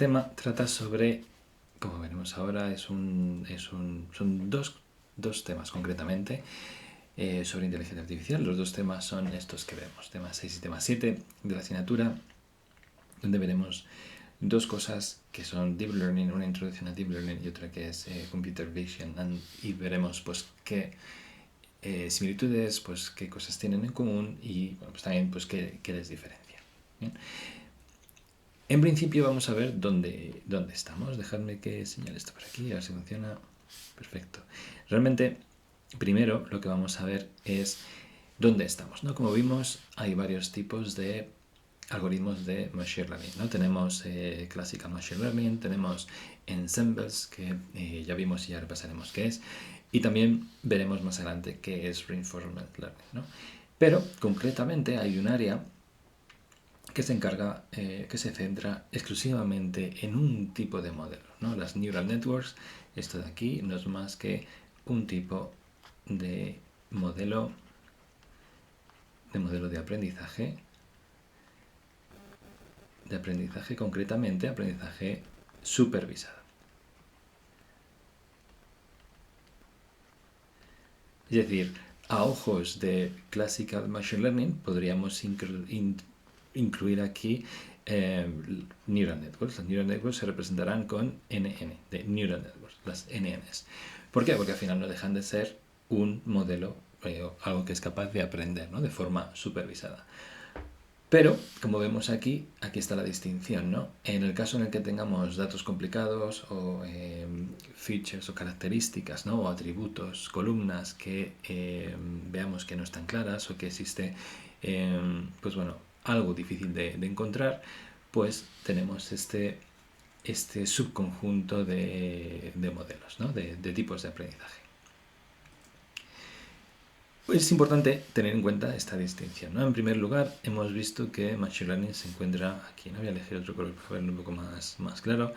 tema trata sobre, como veremos ahora, son dos temas concretamente sobre inteligencia artificial. Los dos temas son estos que vemos, tema 6 y tema 7 de la asignatura, donde veremos dos cosas que son Deep Learning, una introducción a Deep Learning y otra que es Computer Vision, y veremos pues qué similitudes, pues qué cosas tienen en común y bueno, pues también pues qué les diferencia. ¿Bien? En principio vamos a ver dónde estamos. Dejadme que señale esto por aquí, a ver si funciona. Perfecto. Realmente, primero lo que vamos a ver es dónde estamos, ¿no? Como vimos, hay varios tipos de algoritmos de Machine Learning, ¿no? Tenemos Classical Machine Learning, tenemos Ensembles, que ya vimos y ya repasaremos qué es, y también veremos más adelante qué es Reinforcement Learning, ¿no? Pero, concretamente, hay un área que se encarga, que se centra exclusivamente en un tipo de modelo, ¿no? Las Neural Networks, esto de aquí no es más que un tipo de modelo de aprendizaje, concretamente aprendizaje supervisado. Es decir, a ojos de Classical Machine Learning podríamos incluir aquí Neural Networks. Las Neural Networks se representarán con NN, de Neural Networks, las NNs. ¿Por qué? Porque al final no dejan de ser un modelo, algo que es capaz de aprender, ¿no? De forma supervisada. Pero, como vemos aquí está la distinción, ¿no? En el caso en el que tengamos datos complicados o features o características, ¿no? O atributos, columnas que veamos que no están claras o que existe, pues bueno, algo difícil de encontrar, pues tenemos este subconjunto de modelos, ¿no? De tipos de aprendizaje. Es importante tener en cuenta esta distinción, ¿no? En primer lugar, hemos visto que Machine Learning se encuentra aquí. No voy a elegir otro color para verlo un poco más claro.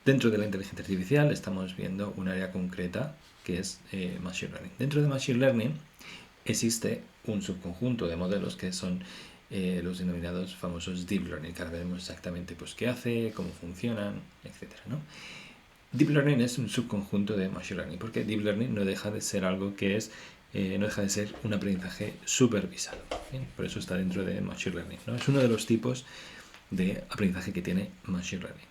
Dentro de la inteligencia artificial estamos viendo un área concreta que es Machine Learning. Dentro de Machine Learning existe un subconjunto de modelos que son los denominados famosos Deep Learning, que ahora veremos exactamente pues, qué hace, cómo funcionan, etc., ¿no? Deep Learning es un subconjunto de Machine Learning, porque Deep Learning no deja de ser algo que es, no deja de ser un aprendizaje supervisado. ¿Bien? Por eso está dentro de Machine Learning, ¿no? Es uno de los tipos de aprendizaje que tiene Machine Learning.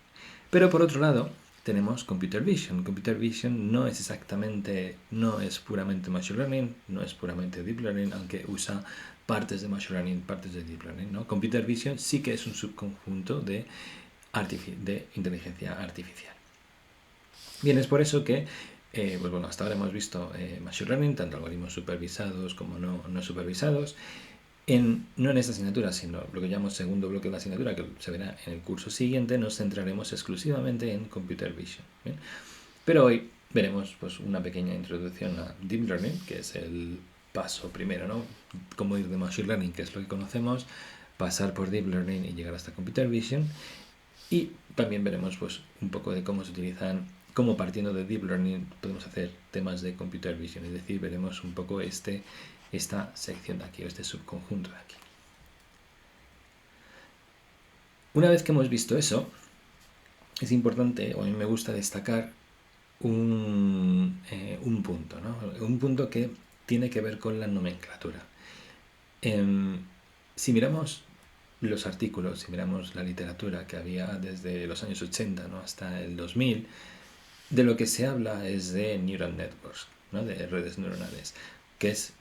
Pero por otro lado, tenemos Computer Vision. Computer Vision no es puramente Machine Learning, no es puramente Deep Learning, aunque usa partes de Machine Learning, partes de Deep Learning, ¿no? Computer Vision sí que es un subconjunto de inteligencia artificial. Bien, es por eso que pues bueno, hasta ahora hemos visto Machine Learning, tanto algoritmos supervisados como no supervisados. No en esta asignatura, sino lo que llamamos segundo bloque de la asignatura, que se verá en el curso siguiente, nos centraremos exclusivamente en Computer Vision. ¿Bien? Pero hoy veremos pues, una pequeña introducción a Deep Learning, que es el paso primero, ¿no? Cómo ir de Machine Learning, que es lo que conocemos, pasar por Deep Learning y llegar hasta Computer Vision. Y también veremos pues, un poco de cómo se utilizan, cómo partiendo de Deep Learning podemos hacer temas de Computer Vision, es decir, veremos un poco esta sección de aquí, o este subconjunto de aquí. Una vez que hemos visto eso, es importante, o a mí me gusta destacar un punto, ¿no? Un punto que tiene que ver con la nomenclatura. Si miramos los artículos, si miramos la literatura que había desde los años 80, ¿no? Hasta el 2000, de lo que se habla es de neural networks, ¿no? De redes neuronales, que es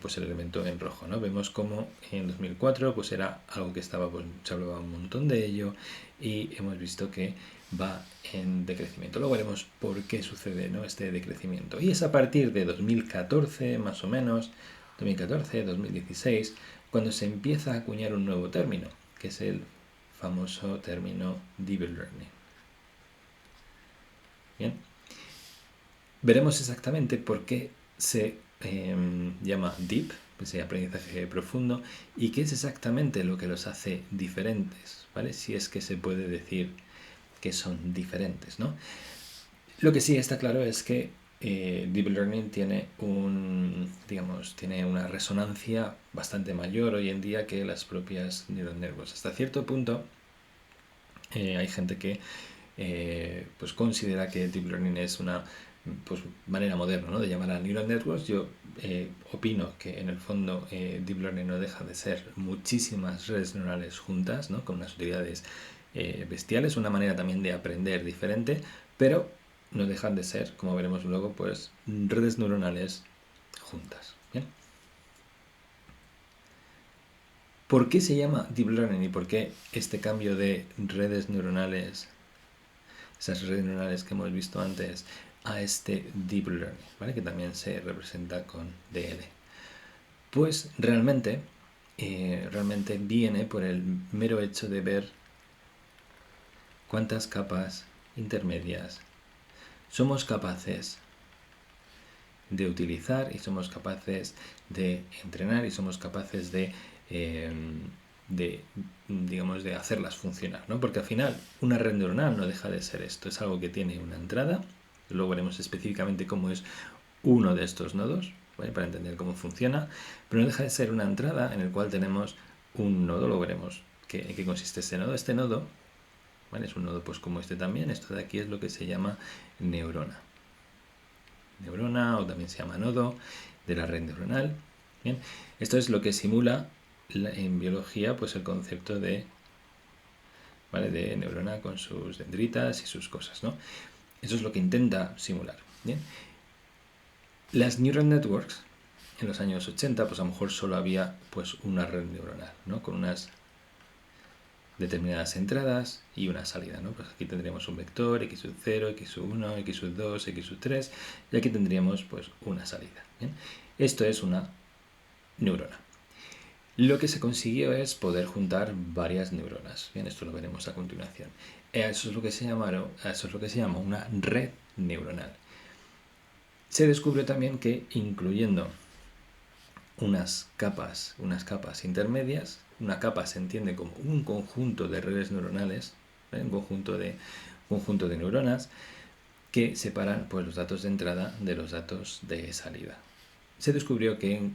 pues el elemento en rojo, ¿no? Vemos como en 2004 pues era algo que estaba, pues, se hablaba un montón de ello y hemos visto que va en decrecimiento. Luego veremos por qué sucede, ¿no? Este decrecimiento. Y es a partir de 2014, más o menos, 2014, 2016, cuando se empieza a acuñar un nuevo término, que es el famoso término Deep Learning. Bien. Veremos exactamente por qué se llama Deep, ese aprendizaje profundo, y qué es exactamente lo que los hace diferentes, ¿vale? Si es que se puede decir que son diferentes, ¿no? Lo que sí está claro es que Deep Learning tiene tiene una resonancia bastante mayor hoy en día que las propias neural networks. Hasta cierto punto, hay gente que pues considera que Deep Learning es una pues, manera moderna, ¿no?, de llamar a Neural Networks. Yo opino que en el fondo Deep Learning no deja de ser muchísimas redes neurales juntas, ¿no?, con unas utilidades bestiales, una manera también de aprender diferente, pero no dejan de ser, como veremos luego, pues redes neuronales juntas. ¿Bien? ¿Por qué se llama Deep Learning y por qué este cambio de redes neuronales, esas redes neuronales que hemos visto antes, a este Deep Learning, ¿vale?, que también se representa con DL? Pues realmente viene por el mero hecho de ver cuántas capas intermedias somos capaces de utilizar y somos capaces de entrenar y somos capaces digamos, de hacerlas funcionar, ¿no? Porque al final una red neuronal no deja de ser esto, es algo que tiene una entrada, luego veremos específicamente cómo es uno de estos nodos, ¿vale?, para entender cómo funciona, pero no deja de ser una entrada en el cual tenemos un nodo, luego veremos en qué consiste este nodo. Este nodo, ¿vale?, es un nodo pues como este también, esto de aquí es lo que se llama neurona. Neurona, o también se llama nodo de la red neuronal. Bien, esto es lo que simula en biología pues el concepto de, ¿vale?, de neurona con sus dendritas y sus cosas, ¿no? Eso es lo que intenta simular. Bien, las neural networks en los años 80 pues a lo mejor solo había pues una red neuronal, ¿no?, con unas determinadas entradas y una salida, ¿no? Pues aquí tendríamos un vector x0, x1, x2, x3 y aquí tendríamos pues una salida. ¿Bien? Esto es una neurona. Lo que se consiguió es poder juntar varias neuronas. Bien, esto lo veremos a continuación. Eso es lo que se llama una red neuronal. Se descubrió también que incluyendo unas capas intermedias, una capa se entiende como un conjunto de redes neuronales, un conjunto de neuronas que separan pues, los datos de entrada de los datos de salida. Se descubrió que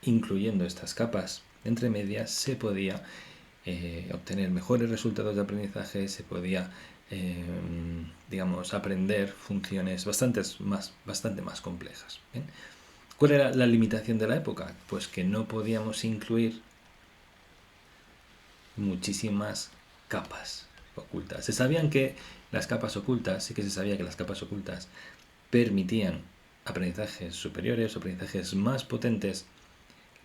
incluyendo estas capas entre medias se podía obtener mejores resultados de aprendizaje, se podía digamos, aprender funciones bastante más complejas. ¿Bien? ¿Cuál era la limitación de la época? Pues que no podíamos incluir muchísimas capas ocultas. Se sabían que las capas ocultas, sí que se sabía que las capas ocultas permitían aprendizajes superiores, aprendizajes más potentes.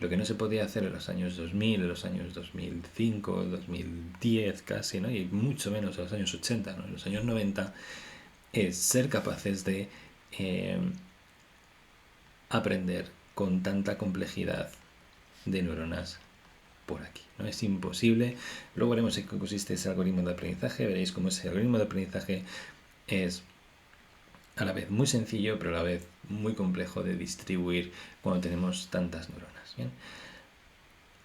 Lo que no se podía hacer en los años 2000, en los años 2005, 2010 casi, ¿no?, y mucho menos en los años 80, ¿no?, en los años 90, es ser capaces de aprender con tanta complejidad de neuronas por aquí. No es imposible. Luego veremos en qué consiste ese algoritmo de aprendizaje. Veréis cómo ese algoritmo de aprendizaje es a la vez muy sencillo, pero a la vez muy complejo de distribuir cuando tenemos tantas neuronas. ¿Bien?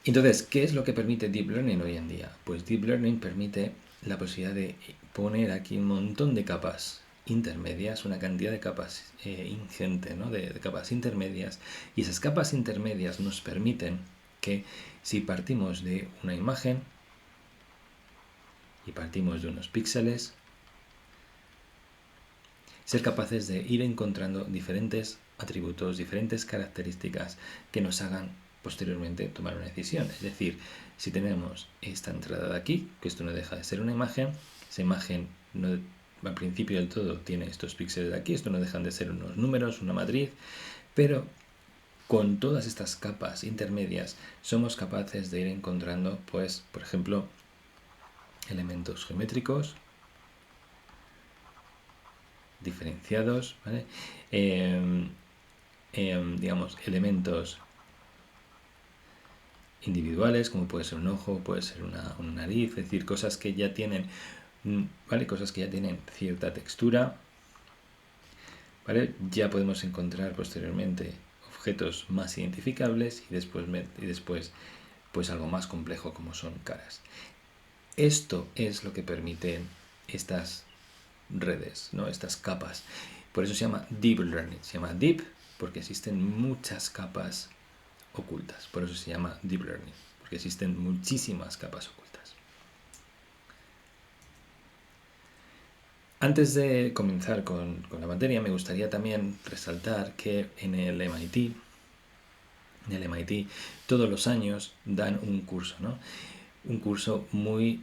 Entonces, ¿qué es lo que permite Deep Learning hoy en día? Pues Deep Learning permite la posibilidad de poner aquí un montón de capas intermedias, una cantidad de capas ingente, ¿no?, de capas intermedias, y esas capas intermedias nos permiten que si partimos de una imagen y partimos de unos píxeles, ser capaces de ir encontrando diferentes atributos, diferentes características que nos hagan posteriormente tomar una decisión. Es decir, si tenemos esta entrada de aquí, que esto no deja de ser una imagen, esa imagen no, al principio del todo tiene estos píxeles de aquí, esto no dejan de ser unos números, una matriz, pero con todas estas capas intermedias somos capaces de ir encontrando, pues, por ejemplo, elementos geométricos diferenciados, ¿vale? Digamos, elementos individuales, como puede ser un ojo, puede ser una nariz, es decir, cosas que ya tienen, ¿vale?, cosas que ya tienen cierta textura, ¿vale? Ya podemos encontrar posteriormente objetos más identificables y después pues algo más complejo como son caras. Esto es lo que permiten estas redes, ¿no?, estas capas. Por eso se llama Deep Learning. Se llama Deep porque existen muchas capas ocultas. Por eso se llama Deep Learning, porque existen muchísimas capas ocultas. Antes de comenzar con la materia, me gustaría también resaltar que en el MIT todos los años dan un curso, ¿no? Un curso muy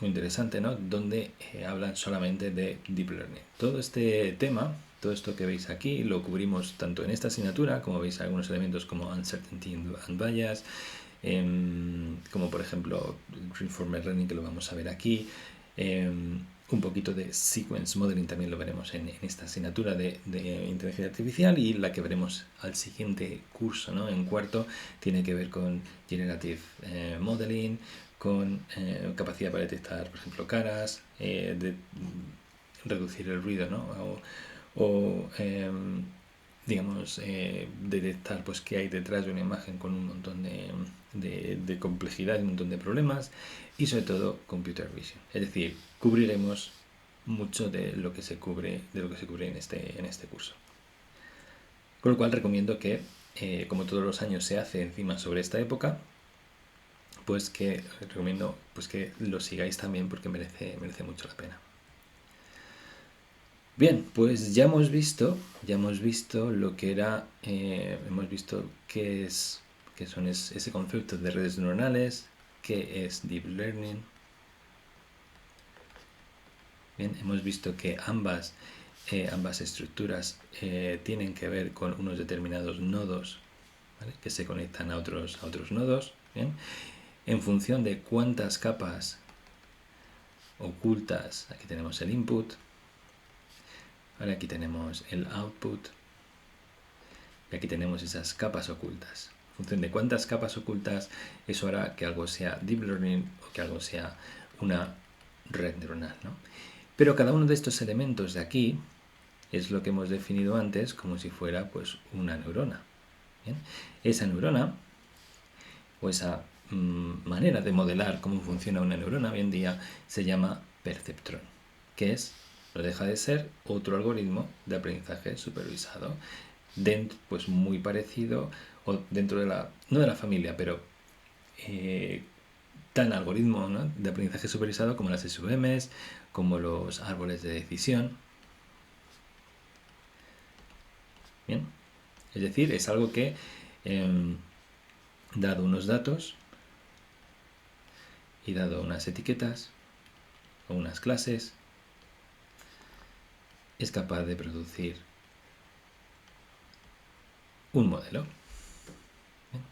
interesante, ¿no? Donde hablan solamente de Deep Learning. Todo este tema, todo esto que veis aquí, lo cubrimos tanto en esta asignatura, como veis algunos elementos como Uncertainty and Bias, como por ejemplo Reinforcement Learning, que lo vamos a ver aquí, un poquito de Sequence Modeling también lo veremos en esta asignatura de inteligencia artificial, y la que veremos al siguiente curso, ¿no? En cuarto, tiene que ver con Generative Modeling, con capacidad para detectar, por ejemplo, caras, reducir el ruido, ¿no? O digamos, detectar pues qué hay detrás de una imagen con un montón de complejidad, un montón de problemas, y sobre todo Computer Vision. Es decir, cubriremos mucho de lo que se cubre en este curso. Con lo cual recomiendo que, como todos los años se hace encima sobre esta época, pues que recomiendo pues que lo sigáis también, porque merece mucho la pena. Bien, pues ya hemos visto lo que era, hemos visto qué son ese concepto de redes neuronales, qué es Deep Learning. Bien, hemos visto que ambas estructuras tienen que ver con unos determinados nodos, ¿vale?, que se conectan a otros nodos, ¿bien?, en función de cuántas capas ocultas. Aquí tenemos el input, ahora aquí tenemos el output, y aquí tenemos esas capas ocultas. En función de cuántas capas ocultas, eso hará que algo sea Deep Learning o que algo sea una red neuronal, ¿no? Pero cada uno de estos elementos de aquí es lo que hemos definido antes como si fuera pues una neurona. ¿Bien? Esa neurona, o esa manera de modelar cómo funciona una neurona hoy en día, se llama perceptrón, que no deja de ser otro algoritmo de aprendizaje supervisado, pues muy parecido, o dentro de no de la familia, pero tan algoritmo, ¿no?, de aprendizaje supervisado como las SVMs, como los árboles de decisión. Bien, es decir, es algo que, dado unos datos y dado unas etiquetas o unas clases, es capaz de producir un modelo. Bien.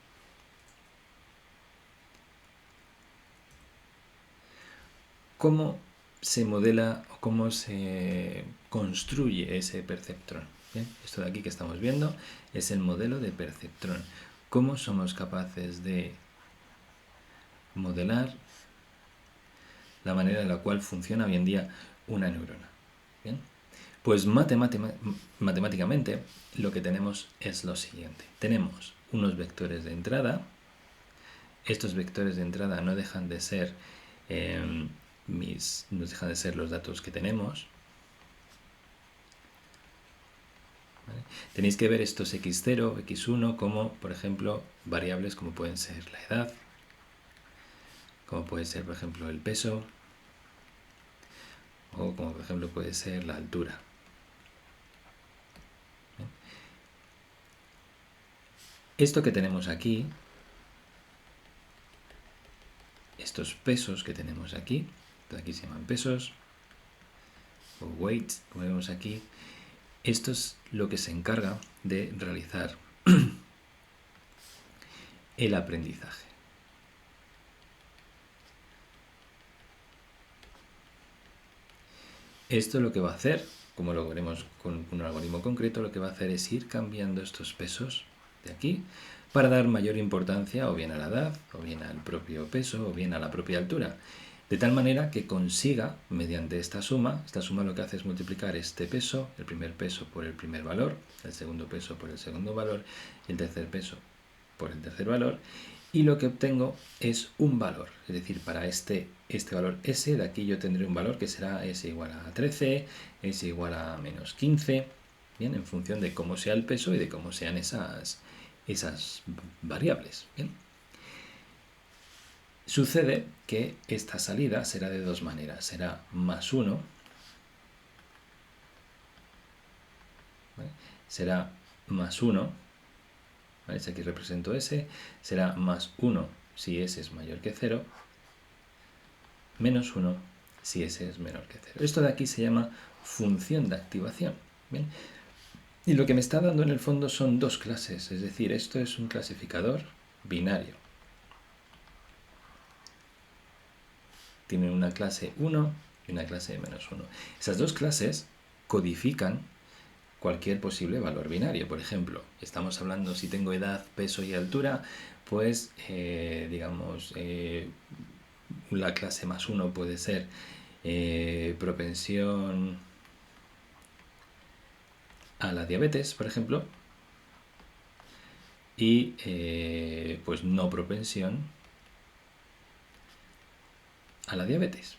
¿Cómo se modela o cómo se construye ese perceptrón? Bien, esto de aquí que estamos viendo es el modelo de perceptrón. ¿Cómo somos capaces de modelar la manera en la cual funciona hoy en día una neurona? Bien, pues matemáticamente lo que tenemos es lo siguiente. Tenemos unos vectores de entrada. Estos vectores de entrada no dejan de ser los datos que tenemos. ¿Vale? Tenéis que ver estos x0, x1 como, por ejemplo, variables como pueden ser la edad, como puede ser, por ejemplo, el peso, o como, por ejemplo, puede ser la altura. ¿Bien? Esto que tenemos aquí, estos pesos que tenemos aquí se llaman pesos, o weight, como vemos aquí. Esto es lo que se encarga de realizar el aprendizaje. Esto lo que va a hacer, como lo veremos con un algoritmo concreto, lo que va a hacer es ir cambiando estos pesos de aquí para dar mayor importancia o bien a la edad, o bien al propio peso, o bien a la propia altura. De tal manera que consiga, mediante esta suma lo que hace es multiplicar este peso, el primer peso por el primer valor, el segundo peso por el segundo valor, y el tercer peso por el tercer valor, y lo que obtengo es un valor. Es decir, para este valor S, de aquí yo tendré un valor que será S igual a 13, S igual a menos 15, bien, en función de cómo sea el peso y de cómo sean esas variables. Bien. Sucede que esta salida será de dos maneras. Será más 1, será más 1, ¿vale? Si aquí represento S, será más 1 si S es mayor que 0, menos 1 si S es menor que 0. Esto de aquí se llama función de activación. ¿Bien? Y lo que me está dando en el fondo son dos clases, es decir, esto es un clasificador binario. Tiene una clase 1 y una clase de menos 1. Esas dos clases codifican cualquier posible valor binario. Por ejemplo, estamos hablando si tengo edad, peso y altura, pues digamos, la clase más 1 puede ser propensión a la diabetes, por ejemplo, y pues no propensión a la diabetes.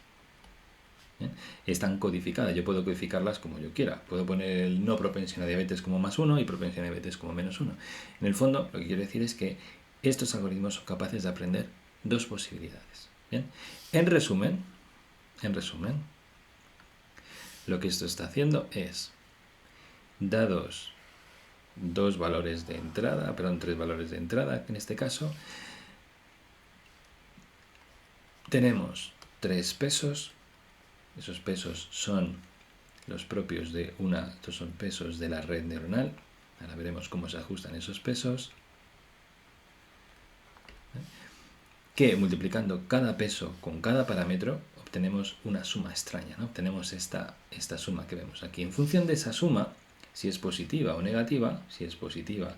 ¿Bien? Están codificadas, yo puedo codificarlas como yo quiera. Puedo poner el no propensión a diabetes como más 1 y propensión a diabetes como menos 1. En el fondo, lo que quiero decir es que estos algoritmos son capaces de aprender dos posibilidades. ¿Bien? En resumen, lo que esto está haciendo es, dados dos valores de entrada, perdón, tres valores de entrada en este caso, tenemos tres pesos. Esos pesos son los propios de estos son pesos de la red neuronal. Ahora veremos cómo se ajustan esos pesos. Que multiplicando cada peso con cada parámetro obtenemos una suma extraña, ¿no? Obtenemos esta suma que vemos aquí. En función de esa suma, si es positiva o negativa, si es positiva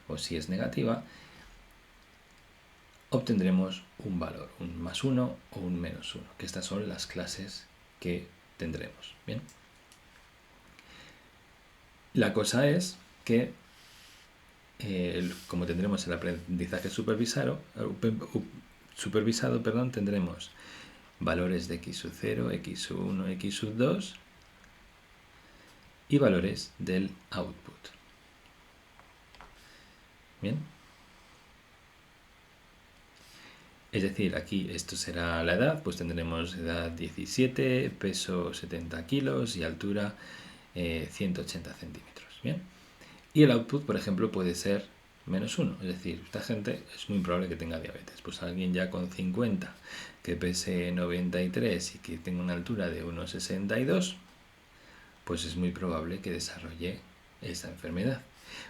o si es negativa, obtendremos un valor, un más 1 o un menos 1, que estas son las clases que tendremos. ¿Bien? La cosa es que, como tendremos el aprendizaje supervisado, tendremos valores de x sub 0, x sub 1, x sub 2 y valores del output. ¿Bien? Es decir, aquí esto será la edad, pues tendremos edad 17, peso 70 kilos y altura 180 centímetros. ¿Bien? Y el output, por ejemplo, puede ser menos 1. Es decir, esta gente es muy probable que tenga diabetes. Pues alguien ya con 50, que pese 93 y que tenga una altura de 1,62, pues es muy probable que desarrolle esta enfermedad.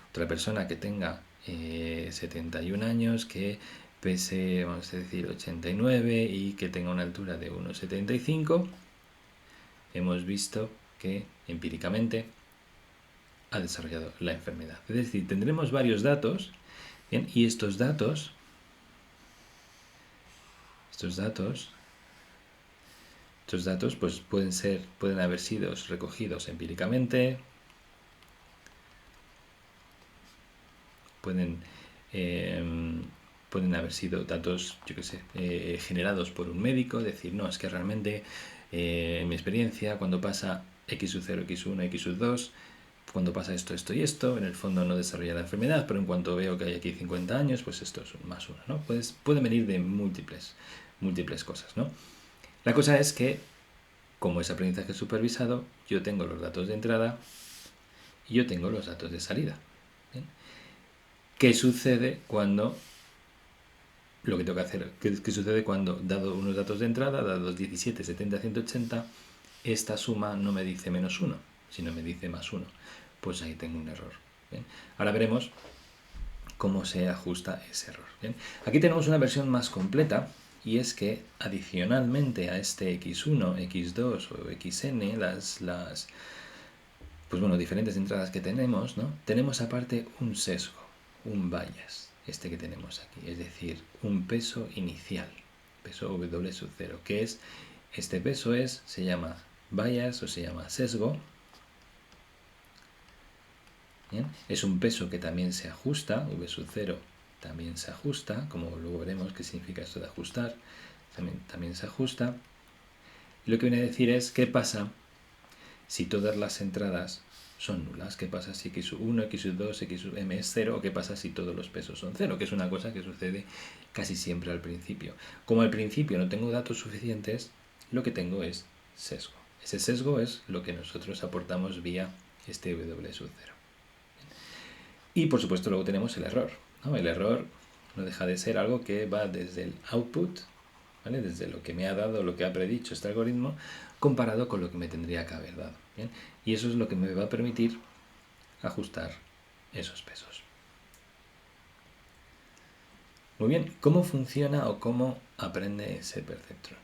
Otra persona que tenga 71 años, que pese, vamos a decir, 89 y que tenga una altura de 1,75, hemos visto que empíricamente ha desarrollado la enfermedad. Es decir, tendremos varios datos, ¿bien? Y estos datos pues pueden haber sido recogidos empíricamente, pueden haber sido datos, yo qué sé, generados por un médico, decir, no, es que realmente en mi experiencia cuando pasa x sub 0, x sub 1, x sub 2, cuando pasa esto, esto y esto, en el fondo no desarrolla la enfermedad, pero en cuanto veo que hay aquí 50 años, pues esto es un más 1, ¿no? Pueden venir de múltiples cosas, ¿no? La cosa es que, como es aprendizaje supervisado, yo tengo los datos de entrada y yo tengo los datos de salida. ¿Bien? ¿Qué sucede cuando lo que tengo que hacer? ¿Qué sucede cuando, dado unos datos de entrada, dados 17, 70, 180, esta suma no me dice menos 1, sino me dice más 1? Pues ahí tengo un error. ¿Bien? Ahora veremos cómo se ajusta ese error. ¿Bien? Aquí tenemos una versión más completa, y es que adicionalmente a este x1, x2 o xn, pues bueno, diferentes entradas que tenemos, ¿no? Tenemos aparte un sesgo, un bias, este que tenemos aquí, es decir, un peso inicial, peso w sub 0, que es, este peso se llama bias o se llama sesgo. ¿Bien? Es un peso que también se ajusta, v sub 0 también se ajusta, como luego veremos qué significa esto de ajustar, también se ajusta. Y lo que viene a decir es, ¿qué pasa si todas las entradas son nulas? ¿Qué pasa si x sub 1, x sub 2, x sub m es 0? ¿O qué pasa si todos los pesos son 0? Que es una cosa que sucede casi siempre al principio. Como al principio no tengo datos suficientes, lo que tengo es sesgo. Ese sesgo es lo que nosotros aportamos vía este w sub 0. Y por supuesto luego tenemos el error, ¿no? El error no deja de ser algo que va desde el output, ¿vale? Desde lo que me ha dado, lo que ha predicho este algoritmo, comparado con lo que me tendría que haber dado. ¿Bien? Y eso es lo que me va a permitir ajustar esos pesos. Muy bien, ¿cómo funciona o cómo aprende ese perceptrón?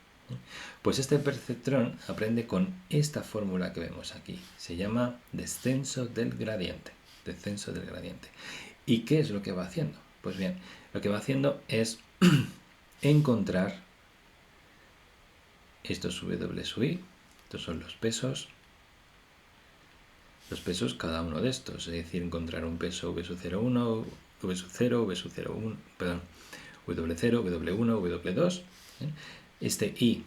Pues este perceptrón aprende con esta fórmula que vemos aquí. Se llama descenso del gradiente. Descenso del gradiente. ¿Y qué es lo que va haciendo? Pues bien, lo que va haciendo es encontrar estos W sub I, estos son los pesos cada uno de estos, es decir, encontrar un peso V sub 0,1, V sub 0, V sub 0,1, perdón, W0, W1, W2. Este I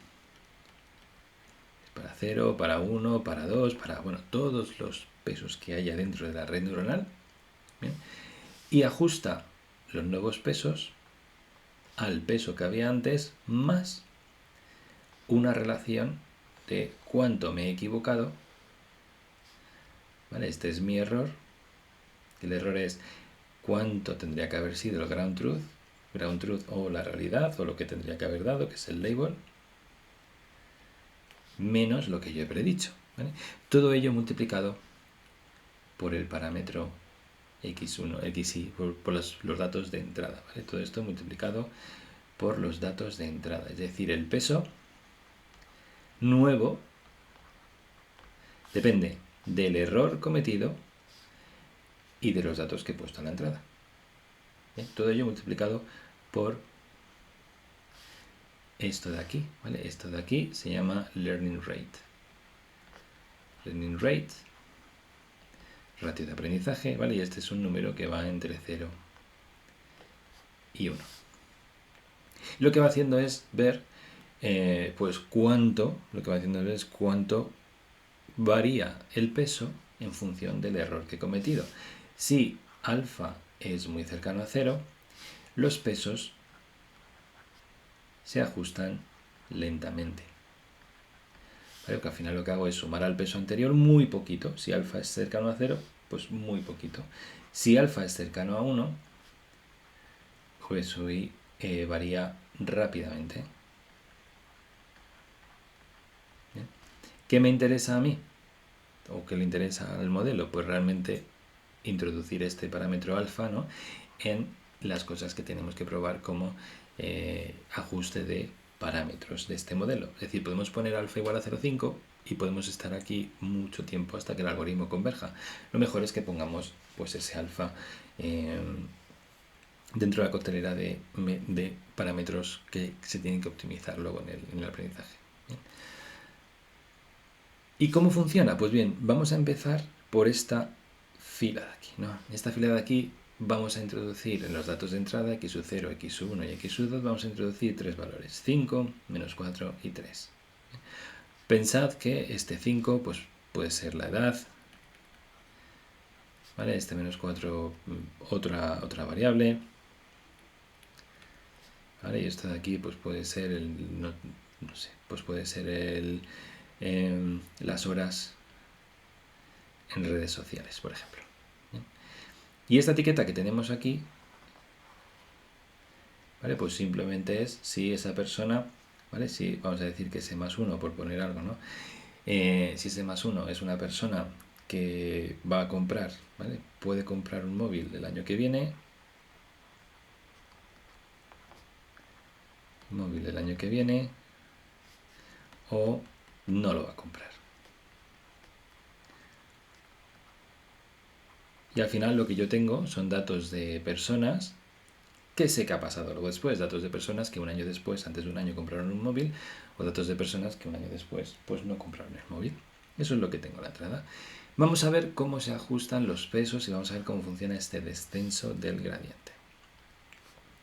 para 0, para 1, para 2, para, bueno, todos los pesos que haya dentro de la red neuronal. ¿Bien? Y ajusta los nuevos pesos al peso que había antes más una relación de cuánto me he equivocado. ¿Vale? Este es mi error. El error es cuánto tendría que haber sido el ground truth o la realidad o lo que tendría que haber dado, que es el label, menos lo que yo he predicho. ¿Vale? Todo ello multiplicado por el parámetro x1, xi, por los datos de entrada. ¿Vale? Todo esto multiplicado por los datos de entrada, es decir, el peso nuevo depende del error cometido y de los datos que he puesto en la entrada. ¿Bien? Todo ello multiplicado por esto de aquí, ¿vale? Esto de aquí se llama learning rate. Learning rate, ratio de aprendizaje, ¿vale? Y este es un número que va entre 0 y 1. Lo que va haciendo es ver pues cuánto varía el peso en función del error que he cometido. Si alfa es muy cercano a 0, los pesos se ajustan lentamente. ¿Vale? Porque al final lo que hago es sumar al peso anterior muy poquito. Si alfa es cercano a 0, pues muy poquito. Si alfa es cercano a 1, pues hoy varía rápidamente. ¿Bien? ¿Qué me interesa a mí? ¿O qué le interesa al modelo? Pues realmente introducir este parámetro alfa, ¿no?, en las cosas que tenemos que probar como ajuste de parámetros de este modelo. Es decir, podemos poner alfa igual a 0,5 y podemos estar aquí mucho tiempo hasta que el algoritmo converja. Lo mejor es que pongamos pues ese alfa dentro de la coctelera de parámetros que se tienen que optimizar luego en el aprendizaje. ¿Bien? ¿Y cómo funciona? Pues bien, vamos a empezar por esta fila de aquí, ¿no? En esta fila de aquí vamos a introducir en los datos de entrada x sub 0, x sub 1 y x sub 2, vamos a introducir tres valores, 5, menos 4 y 3. Pensad que este 5 pues, puede ser la edad, ¿vale? Este menos 4 otra variable, ¿vale? Y esto de aquí pues puede ser las horas en redes sociales, por ejemplo. ¿Bien? Y esta etiqueta que tenemos aquí, ¿vale? Pues simplemente es si esa persona, ¿vale? Si vamos a decir que ese más 1, por poner algo, ¿no? Si ese más 1 es una persona que va a comprar, ¿vale? Puede comprar un móvil el año que viene, o no lo va a comprar. Y al final lo que yo tengo son datos de personas que sé que ha pasado luego después, datos de personas que un año después, antes de un año, compraron un móvil, o datos de personas que un año después pues no compraron el móvil. Eso es lo que tengo en la entrada. Vamos a ver cómo se ajustan los pesos y vamos a ver cómo funciona este descenso del gradiente.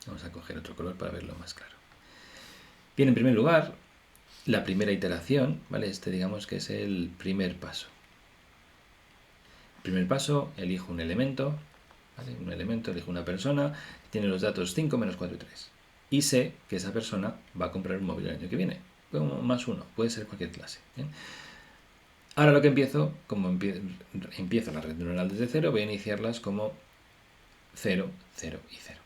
Vamos a coger otro color para verlo más claro. Bien, en primer lugar, la primera iteración, ¿vale? Este digamos que es el primer paso. El primer paso, elijo un elemento, ¿vale? Un elemento, elijo una persona, tiene los datos 5, menos 4 y 3. Y sé que esa persona va a comprar un móvil el año que viene. Como más 1, puede ser cualquier clase. ¿Bien? Ahora lo que empiezo, como empiezo la red neuronal desde cero, voy a iniciarlas como 0, 0 y 0.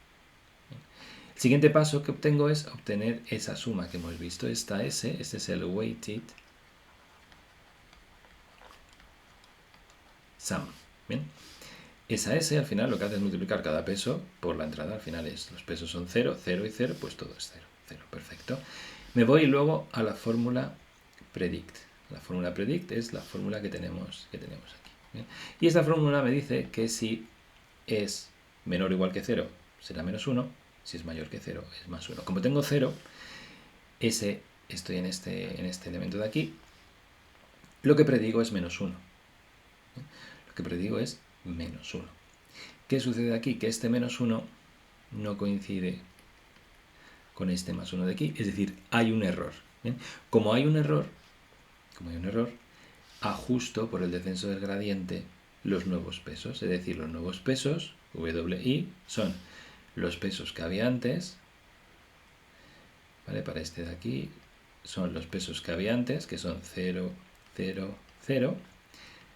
El siguiente paso que obtengo es obtener esa suma que hemos visto, esta S, este es el weighted sum. Bien. Esa S al final lo que hace es multiplicar cada peso por la entrada. Al final los pesos son 0, 0 y 0, pues todo es 0. 0, perfecto. Me voy luego a la fórmula predict. La fórmula predict es la fórmula que tenemos aquí. ¿Bien? Y esta fórmula me dice que si es menor o igual que 0, será menos 1. Si es mayor que 0, es más 1. Como tengo 0, estoy en este elemento de aquí, lo que predigo es menos 1. Lo que predigo es menos 1. ¿Qué sucede aquí? Que este menos 1 no coincide con este más 1 de aquí, es decir, hay un error. ¿Bien? Como hay un error, ajusto por el descenso del gradiente los nuevos pesos, es decir, los nuevos pesos, WI, son los pesos que había antes, ¿vale? Para este de aquí son los pesos que había antes, que son 0, 0, 0,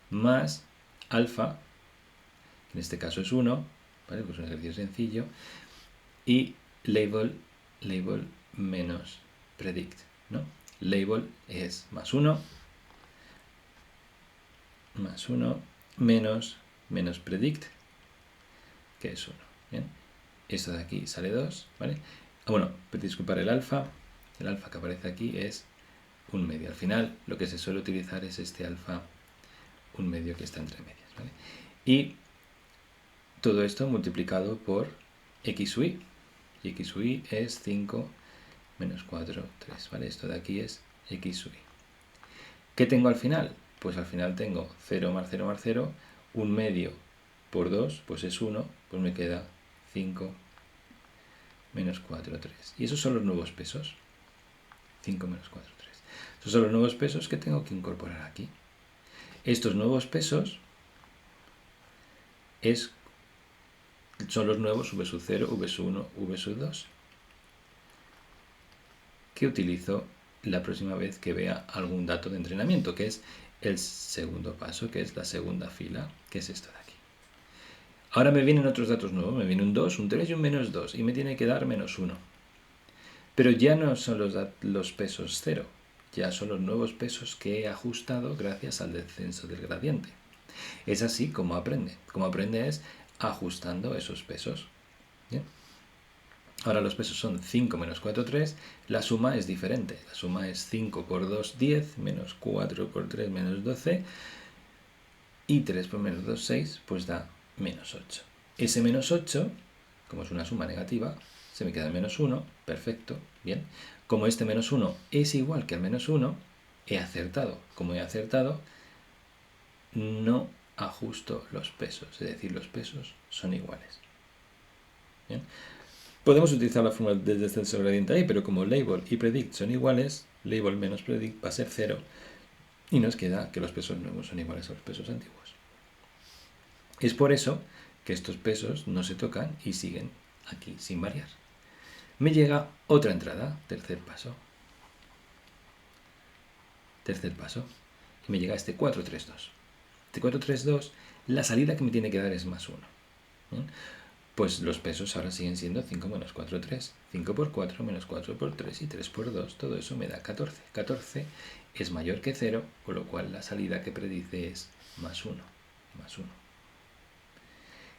más alfa, que en este caso es 1, ¿vale? Pues un ejercicio sencillo, y label menos predict, ¿no? Label es más 1, menos predict, que es 1. ¿Bien? Esto de aquí sale 2, ¿vale? Bueno, disculpar el alfa que aparece aquí es 1/2. Al final lo que se suele utilizar es este alfa 1/2 que está entre medias, ¿vale? Y todo esto multiplicado por xy, y xy es 5 menos 4, 3, ¿vale? Esto de aquí es xy. ¿Qué tengo al final? Pues al final tengo 0 más 0 más 0, 1/2 por 2, pues es 1, pues me queda 5 menos 4, 3. Y esos son los nuevos pesos. 5 menos 4, 3. Esos son los nuevos pesos que tengo que incorporar aquí. Estos nuevos pesos son los nuevos v sub 0, v sub 1, v sub 2, que utilizo la próxima vez que vea algún dato de entrenamiento, que es el segundo paso, que es la segunda fila, que es esto de aquí. Ahora me vienen otros datos nuevos, me viene un 2, un 3 y un menos 2, y me tiene que dar menos 1. Pero ya no son los pesos 0, ya son los nuevos pesos que he ajustado gracias al descenso del gradiente. Es así como aprende. Como aprende es ajustando esos pesos. ¿Bien? Ahora los pesos son 5 menos 4, 3. La suma es diferente. La suma es 5 por 2, 10, menos 4 por 3, menos 12. Y 3 por menos 2, 6, pues da menos 8. Ese menos 8, como es una suma negativa, se me queda el menos 1. Perfecto, bien. Como este menos 1 es igual que el menos 1, he acertado. Como he acertado, no ajusto los pesos, es decir, los pesos son iguales. ¿Bien? Podemos utilizar la fórmula del descenso gradiente ahí, pero como label y predict son iguales, label menos predict va a ser 0 y nos queda que los pesos nuevos son iguales a los pesos antiguos. Es por eso que estos pesos no se tocan y siguen aquí sin variar. Me llega otra entrada, tercer paso, y me llega este 432. Este 432, la salida que me tiene que dar es más 1. ¿Bien? Pues los pesos ahora siguen siendo 5 menos 4, 3. 5 por 4 menos 4 por 3 y 3 por 2, todo eso me da 14. 14 es mayor que 0, con lo cual la salida que predice es más 1. Más 1.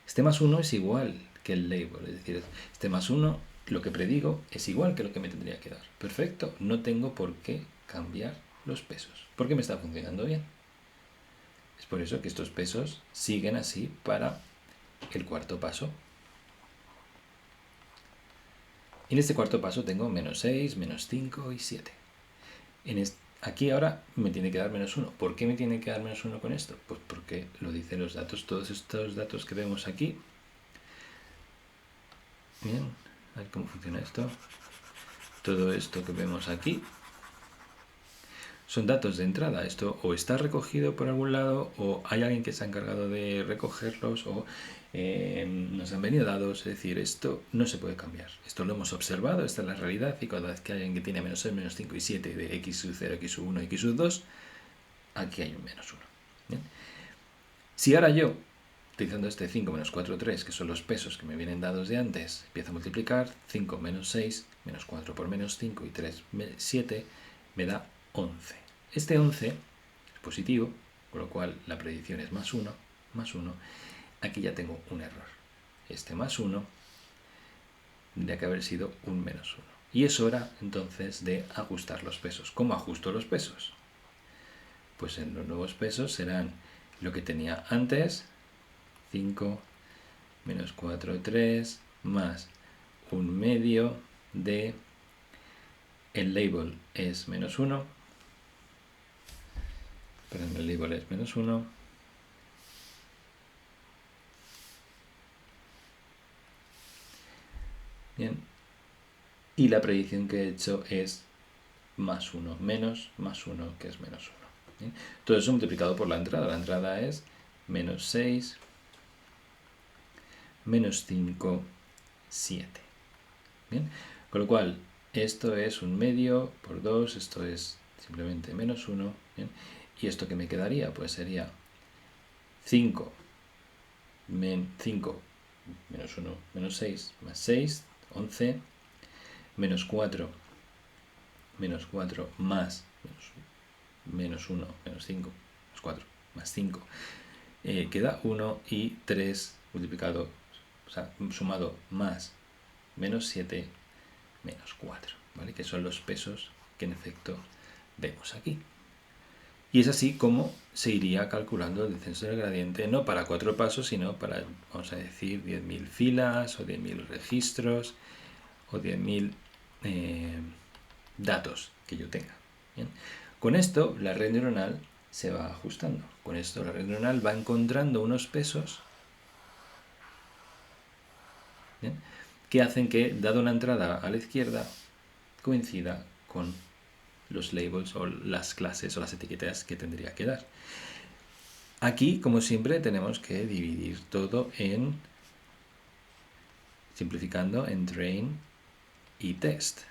Este más 1 es igual que el label, es decir, este más 1, lo que predigo, es igual que lo que me tendría que dar. Perfecto, no tengo por qué cambiar los pesos, porque me está funcionando bien. Es por eso que estos pesos siguen así para el cuarto paso. En este cuarto paso tengo menos 6, menos 5 y 7. Aquí ahora me tiene que dar menos 1. ¿Por qué me tiene que dar menos 1 con esto? Pues porque lo dicen los datos, todos estos datos que vemos aquí. Bien, a ver cómo funciona esto. Todo esto que vemos aquí son datos de entrada. Esto o está recogido por algún lado, o hay alguien que se ha encargado de recogerlos, o nos han venido dados. Es decir, esto no se puede cambiar. Esto lo hemos observado, esta es la realidad, y cada vez que hay alguien que tiene menos 6, menos 5 y 7 de x sub 0, x sub 1, x sub 2, aquí hay un menos 1. ¿Bien? Si ahora yo utilizando este 5 menos 4, 3, que son los pesos que me vienen dados de antes, empiezo a multiplicar, 5 menos 6, menos 4 por menos 5 y 3, 7, me da 11. Este 11 es positivo, con lo cual la predicción es más 1, más 1. Aquí ya tengo un error. Este más 1 tendría que haber sido un menos 1. Y es hora entonces de ajustar los pesos. ¿Cómo ajusto los pesos? Pues en los nuevos pesos serán lo que tenía antes, 5 menos 4, 3, más un medio de, el label es menos 1, perdón, el label es menos 1, bien, y la predicción que he hecho es más 1, menos más 1, que es menos 1. ¿Bien? Todo eso multiplicado por la entrada es menos 6, menos 5, 7. ¿Bien? Con lo cual, esto es un medio por 2, esto es simplemente menos 1. ¿Bien? ¿Y esto que me quedaría? Pues sería 5 menos 1, menos 6, más 6, 11, menos 4 más menos 1, menos 5, menos 4, más 5, queda 1 y 3 multiplicado, o sea, sumado más menos 7, menos 4, ¿vale? Que son los pesos que en efecto vemos aquí. Y es así como se iría calculando el descenso del gradiente, no para 4 pasos, sino para, vamos a decir, 10.000 filas o 10.000 registros o 10.000 datos que yo tenga. ¿Bien? Con esto la red neuronal se va ajustando. Con esto la red neuronal va encontrando unos pesos, ¿bien?, que hacen que, dada una entrada a la izquierda, coincida con los labels o las clases o las etiquetas que tendría que dar. Aquí, como siempre, tenemos que dividir todo en, simplificando, en train y test.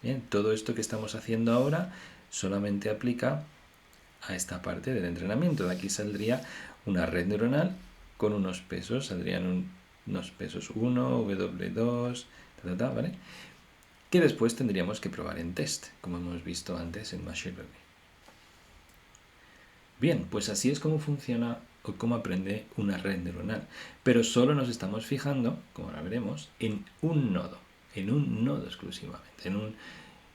Bien, todo esto que estamos haciendo ahora solamente aplica a esta parte del entrenamiento. De aquí saldría una red neuronal con unos pesos, saldrían unos pesos 1, W2, ¿vale? Que después tendríamos que probar en test, como hemos visto antes en Machine Learning. Bien, pues así es como funciona o cómo aprende una red neuronal. Pero solo nos estamos fijando, como ahora veremos, en un nodo exclusivamente,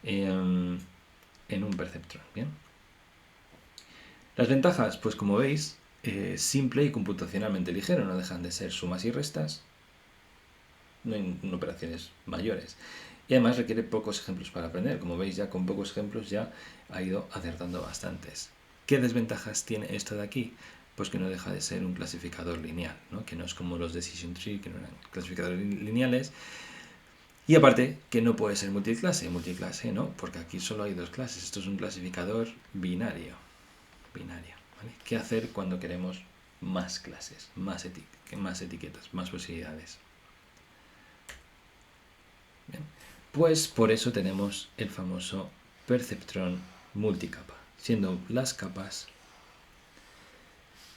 en un perceptrón. Bien. Las ventajas, pues como veis, simple y computacionalmente ligero, no dejan de ser sumas y restas, no hay operaciones mayores. Y además requiere pocos ejemplos para aprender. Como veis, ya con pocos ejemplos ya ha ido acertando bastantes. ¿Qué desventajas tiene esto de aquí? Pues que no deja de ser un clasificador lineal, ¿no? Que no es como los Decision Tree, que no eran clasificadores lineales. Y aparte, que no puede ser multiclase, no, porque aquí solo hay dos clases. Esto es un clasificador binario. ¿Vale? ¿Qué hacer cuando queremos más clases, más etiquetas, más posibilidades? Bien. Pues por eso tenemos el famoso perceptrón multicapa, siendo las capas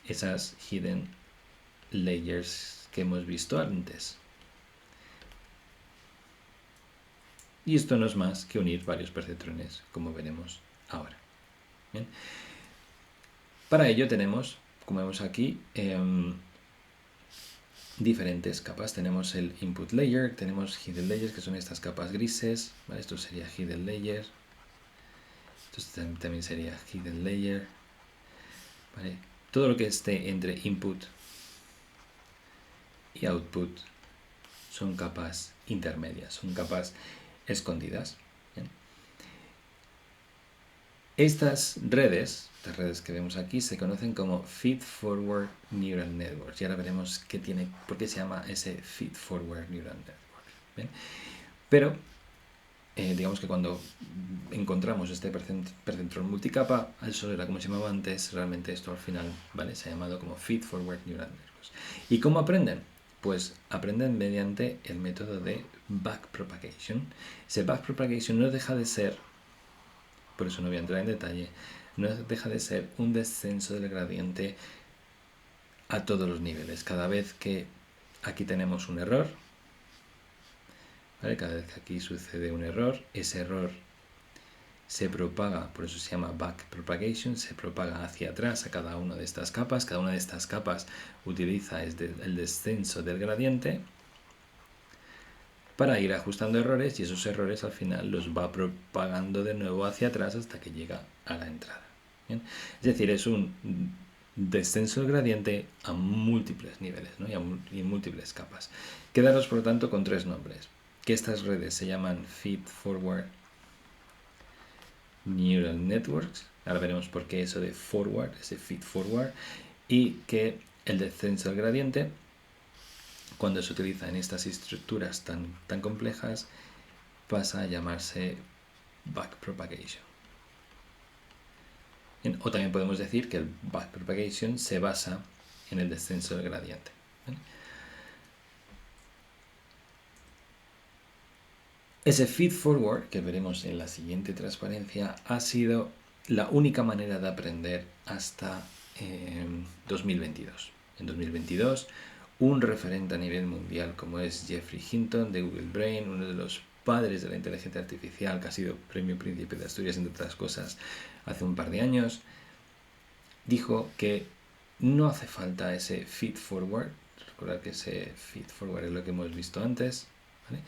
esas hidden layers que hemos visto antes. Y esto no es más que unir varios perceptrones, como veremos ahora. Bien. Para ello tenemos, como vemos aquí, diferentes capas. Tenemos el input layer, tenemos hidden layers, que son estas capas grises, ¿vale? Esto sería hidden layer, esto también sería hidden layer, ¿vale? Todo lo que esté entre input y output son capas intermedias, son capas escondidas. ¿Bien? Estas redes que vemos aquí se conocen como feed-forward neural networks. Y ahora veremos por qué se llama ese feed-forward neural network. ¿Bien? Pero digamos que cuando encontramos este percentrón multicapa, eso era como se llamaba antes, realmente esto al final, ¿vale?, se ha llamado como feed-forward neural networks. ¿Y cómo aprenden? Pues aprenden mediante el método de backpropagation. Ese backpropagation no deja de ser, por eso no voy a entrar en detalle, no deja de ser un descenso del gradiente a todos los niveles. Cada vez que aquí tenemos un error, ¿vale? Cada vez que aquí sucede un error, ese error se propaga, por eso se llama backpropagation, se propaga hacia atrás a cada una de estas capas. Cada una de estas capas utiliza el descenso del gradiente para ir ajustando errores, y esos errores al final los va propagando de nuevo hacia atrás hasta que llega a la entrada. ¿Bien? Es decir, es un descenso del gradiente a múltiples niveles, ¿no? y en múltiples capas. Quedaros por lo tanto con tres nombres, que estas redes se llaman feed-forward neural networks, ahora veremos por qué eso de forward, ese feed-forward, y que el descenso del gradiente, cuando se utiliza en estas estructuras tan complejas, pasa a llamarse backpropagation. O también podemos decir que el backpropagation se basa en el descenso del gradiente. Ese feed-forward, que veremos en la siguiente transparencia, ha sido la única manera de aprender hasta 2022. En 2022, un referente a nivel mundial como es Geoffrey Hinton de Google Brain, uno de los padres de la inteligencia artificial, que ha sido premio Príncipe de Asturias, entre otras cosas, hace un par de años, dijo que no hace falta ese feed-forward, recordad que ese feed-forward es lo que hemos visto antes, ¿vale?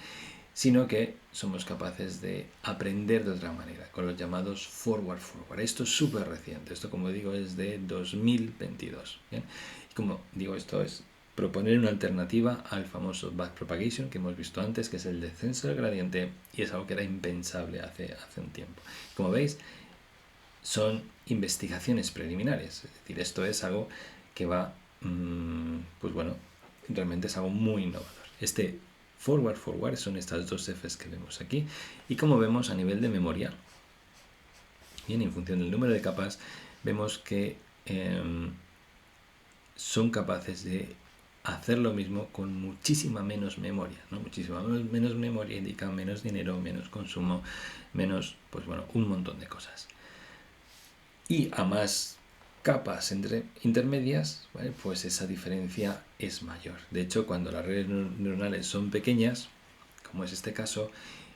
Sino que somos capaces de aprender de otra manera, con los llamados forward-forward. Esto es súper reciente, esto como digo es de 2022. ¿Bien? Y como digo, esto es proponer una alternativa al famoso backpropagation que hemos visto antes, que es el descenso del gradiente, y es algo que era impensable hace un tiempo. Como veis, son investigaciones preliminares, es decir, esto es algo que va, pues bueno, realmente es algo muy innovador. Este forward son estas dos Fs que vemos aquí, y como vemos a nivel de memoria, bien, en función del número de capas, vemos que son capaces de hacer lo mismo con muchísima menos memoria, ¿no? Muchísima menos memoria indica menos dinero, menos consumo, menos, pues bueno, un montón de cosas. Y a más capas intermedias, ¿vale? Pues esa diferencia es mayor. De hecho, cuando las redes neuronales son pequeñas, como es este caso,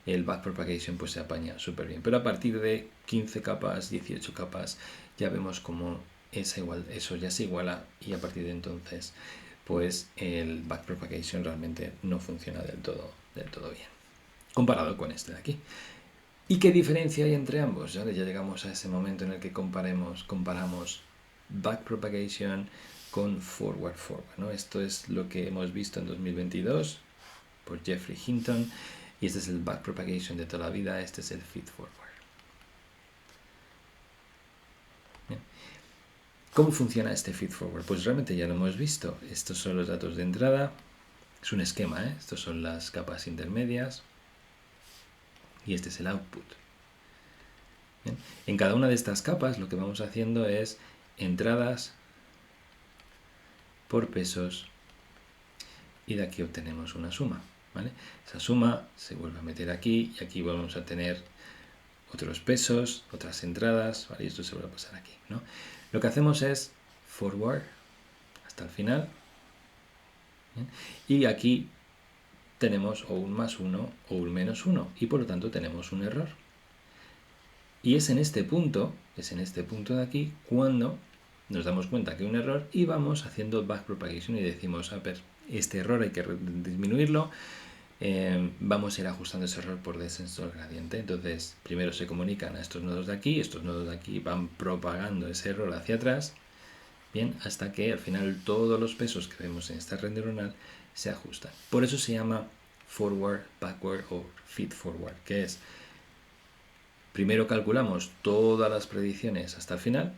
el backpropagation pues se apaña súper bien. Pero a partir de 15 capas, 18 capas, ya vemos como eso ya se iguala, y a partir de entonces pues el backpropagation realmente no funciona del todo bien, comparado con este de aquí. ¿Y qué diferencia hay entre ambos? Ya llegamos a ese momento en el que comparamos backpropagation con forward, ¿no? Esto es lo que hemos visto en 2022 por Geoffrey Hinton, y este es el backpropagation de toda la vida, este es el feed-forward. ¿Cómo funciona este feed-forward? Pues realmente ya lo hemos visto. Estos son los datos de entrada, es un esquema, ¿eh? Estos son las capas intermedias, y este es el output. Bien. En cada una de estas capas lo que vamos haciendo es entradas por pesos, y de aquí obtenemos una suma, ¿vale? Esa suma se vuelve a meter aquí, y aquí vamos a tener otros pesos, otras entradas, ¿vale? Y esto se vuelve a pasar aquí, ¿no? Lo que hacemos es forward hasta el final, ¿bien? Y aquí tenemos o un más 1 o un menos 1, y por lo tanto tenemos un error. Y es en este punto de aquí, cuando nos damos cuenta que hay un error y vamos haciendo backpropagation y decimos, a ver, este error hay que disminuirlo, vamos a ir ajustando ese error por descenso del gradiente. Entonces, primero se comunican a estos nodos de aquí van propagando ese error hacia atrás, bien, hasta que al final todos los pesos que vemos en esta red neuronal se ajustan. Por eso se llama forward, backward o feed forward, que es primero calculamos todas las predicciones hasta el final,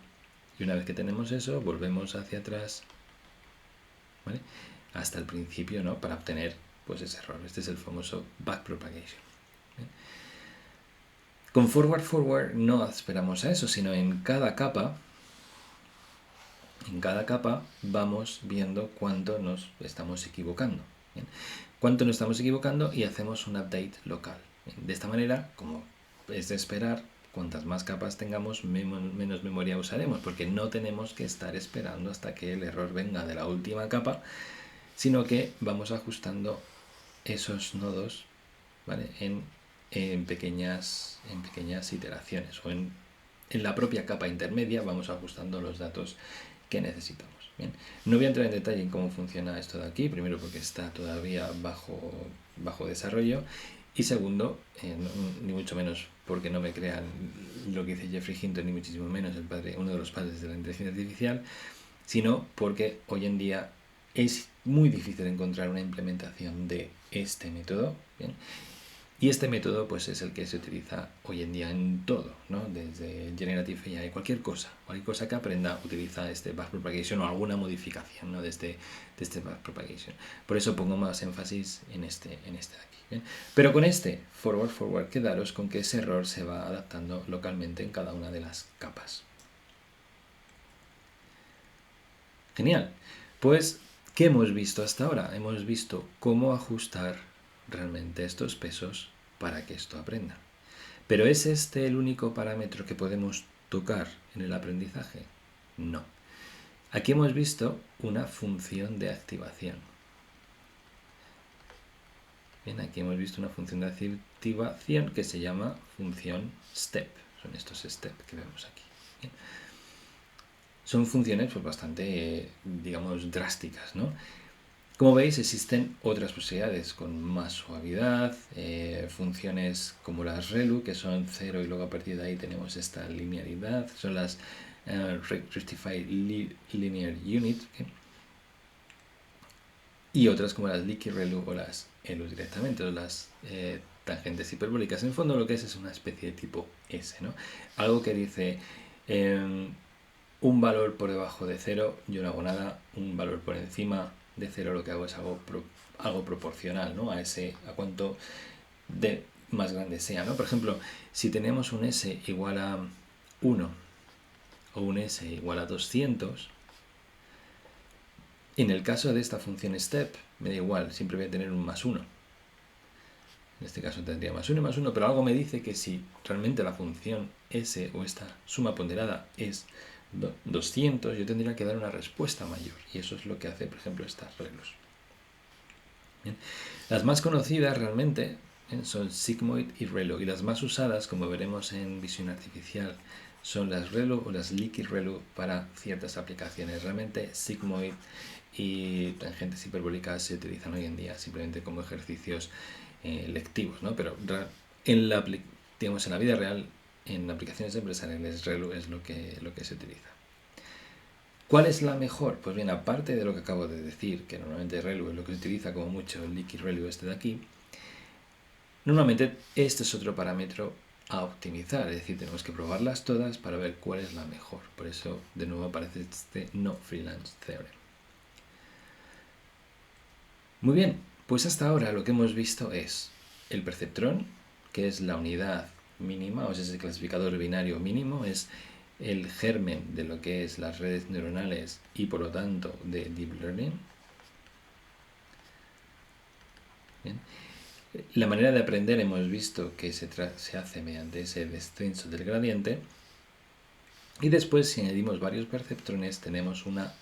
y una vez que tenemos eso, volvemos hacia atrás, ¿vale? Hasta el principio, ¿no? Para obtener pues ese error. Este es el famoso backpropagation. Con forward no esperamos a eso, sino en cada capa vamos viendo cuánto nos estamos equivocando. ¿Bien? Cuánto nos estamos equivocando, y hacemos un update local. ¿Bien? De esta manera, como es de esperar, cuantas más capas tengamos, menos memoria usaremos, porque no tenemos que estar esperando hasta que el error venga de la última capa, sino que vamos ajustando esos nodos, ¿vale? en pequeñas iteraciones, o en la propia capa intermedia vamos ajustando los datos que necesitamos. Bien. No voy a entrar en detalle en cómo funciona esto de aquí, primero porque está todavía bajo desarrollo, y segundo, ni mucho menos porque no me crean lo que dice Geoffrey Hinton, ni muchísimo menos uno de los padres de la inteligencia artificial, sino porque hoy en día es muy difícil encontrar una implementación de este método, ¿bien? Y este método pues es el que se utiliza hoy en día en todo, ¿no? Desde Generative AI, cualquier cosa que aprenda utiliza este backpropagation o alguna modificación, ¿no? de este backpropagation. Por eso pongo más énfasis en este de aquí, ¿bien? Pero con este forward, quedaros con que ese error se va adaptando localmente en cada una de las capas. Genial. Pues, ¿qué hemos visto hasta ahora? Hemos visto cómo ajustar realmente estos pesos para que esto aprenda. ¿Pero es este el único parámetro que podemos tocar en el aprendizaje? No. Aquí hemos visto una función de activación. Bien, aquí hemos visto una función de activación que se llama función step. Son estos step que vemos aquí. Bien. Son funciones pues, bastante, digamos, drásticas, ¿no? Como veis, existen otras posibilidades con más suavidad, funciones como las ReLU, que son 0 y luego a partir de ahí tenemos esta linealidad, son las Rectified Linear Unit, ¿okay? Y otras como las Leaky ReLU o las ELU directamente, o las tangentes hiperbólicas. En el fondo lo que es una especie de tipo S, ¿no? Algo que dice un valor por debajo de 0, yo no hago nada, un valor por encima de 0 lo que hago es algo proporcional, ¿no? a cuanto de más grande sea, ¿no? Por ejemplo, si tenemos un S igual a 1 o un S igual a 200, en el caso de esta función step, me da igual, siempre voy a tener un más 1. En este caso tendría más 1 y más 1, pero algo me dice que si realmente la función S o esta suma ponderada es 200, yo tendría que dar una respuesta mayor, y eso es lo que hace, por ejemplo, estas ReLUs. Bien. Las más conocidas realmente son Sigmoid y ReLU, y las más usadas, como veremos en visión artificial, son las ReLU o las Leaky ReLU para ciertas aplicaciones. Realmente Sigmoid y tangentes hiperbólicas se utilizan hoy en día simplemente como ejercicios lectivos, ¿no? Pero en la vida real, en aplicaciones empresariales, ReLU es lo que se utiliza. ¿Cuál es la mejor? Pues bien, aparte de lo que acabo de decir, que normalmente ReLU es lo que se utiliza como mucho, el Leaky ReLU este de aquí, normalmente este es otro parámetro a optimizar, es decir, tenemos que probarlas todas para ver cuál es la mejor. Por eso, de nuevo, aparece este no freelance theorem. Muy bien, pues hasta ahora lo que hemos visto es el perceptrón, que es la unidad mínima, o sea, es el clasificador binario mínimo, es el germen de lo que es las redes neuronales y por lo tanto de Deep Learning. Bien. La manera de aprender hemos visto que se hace mediante ese descenso del gradiente, y después si añadimos varios perceptrones tenemos una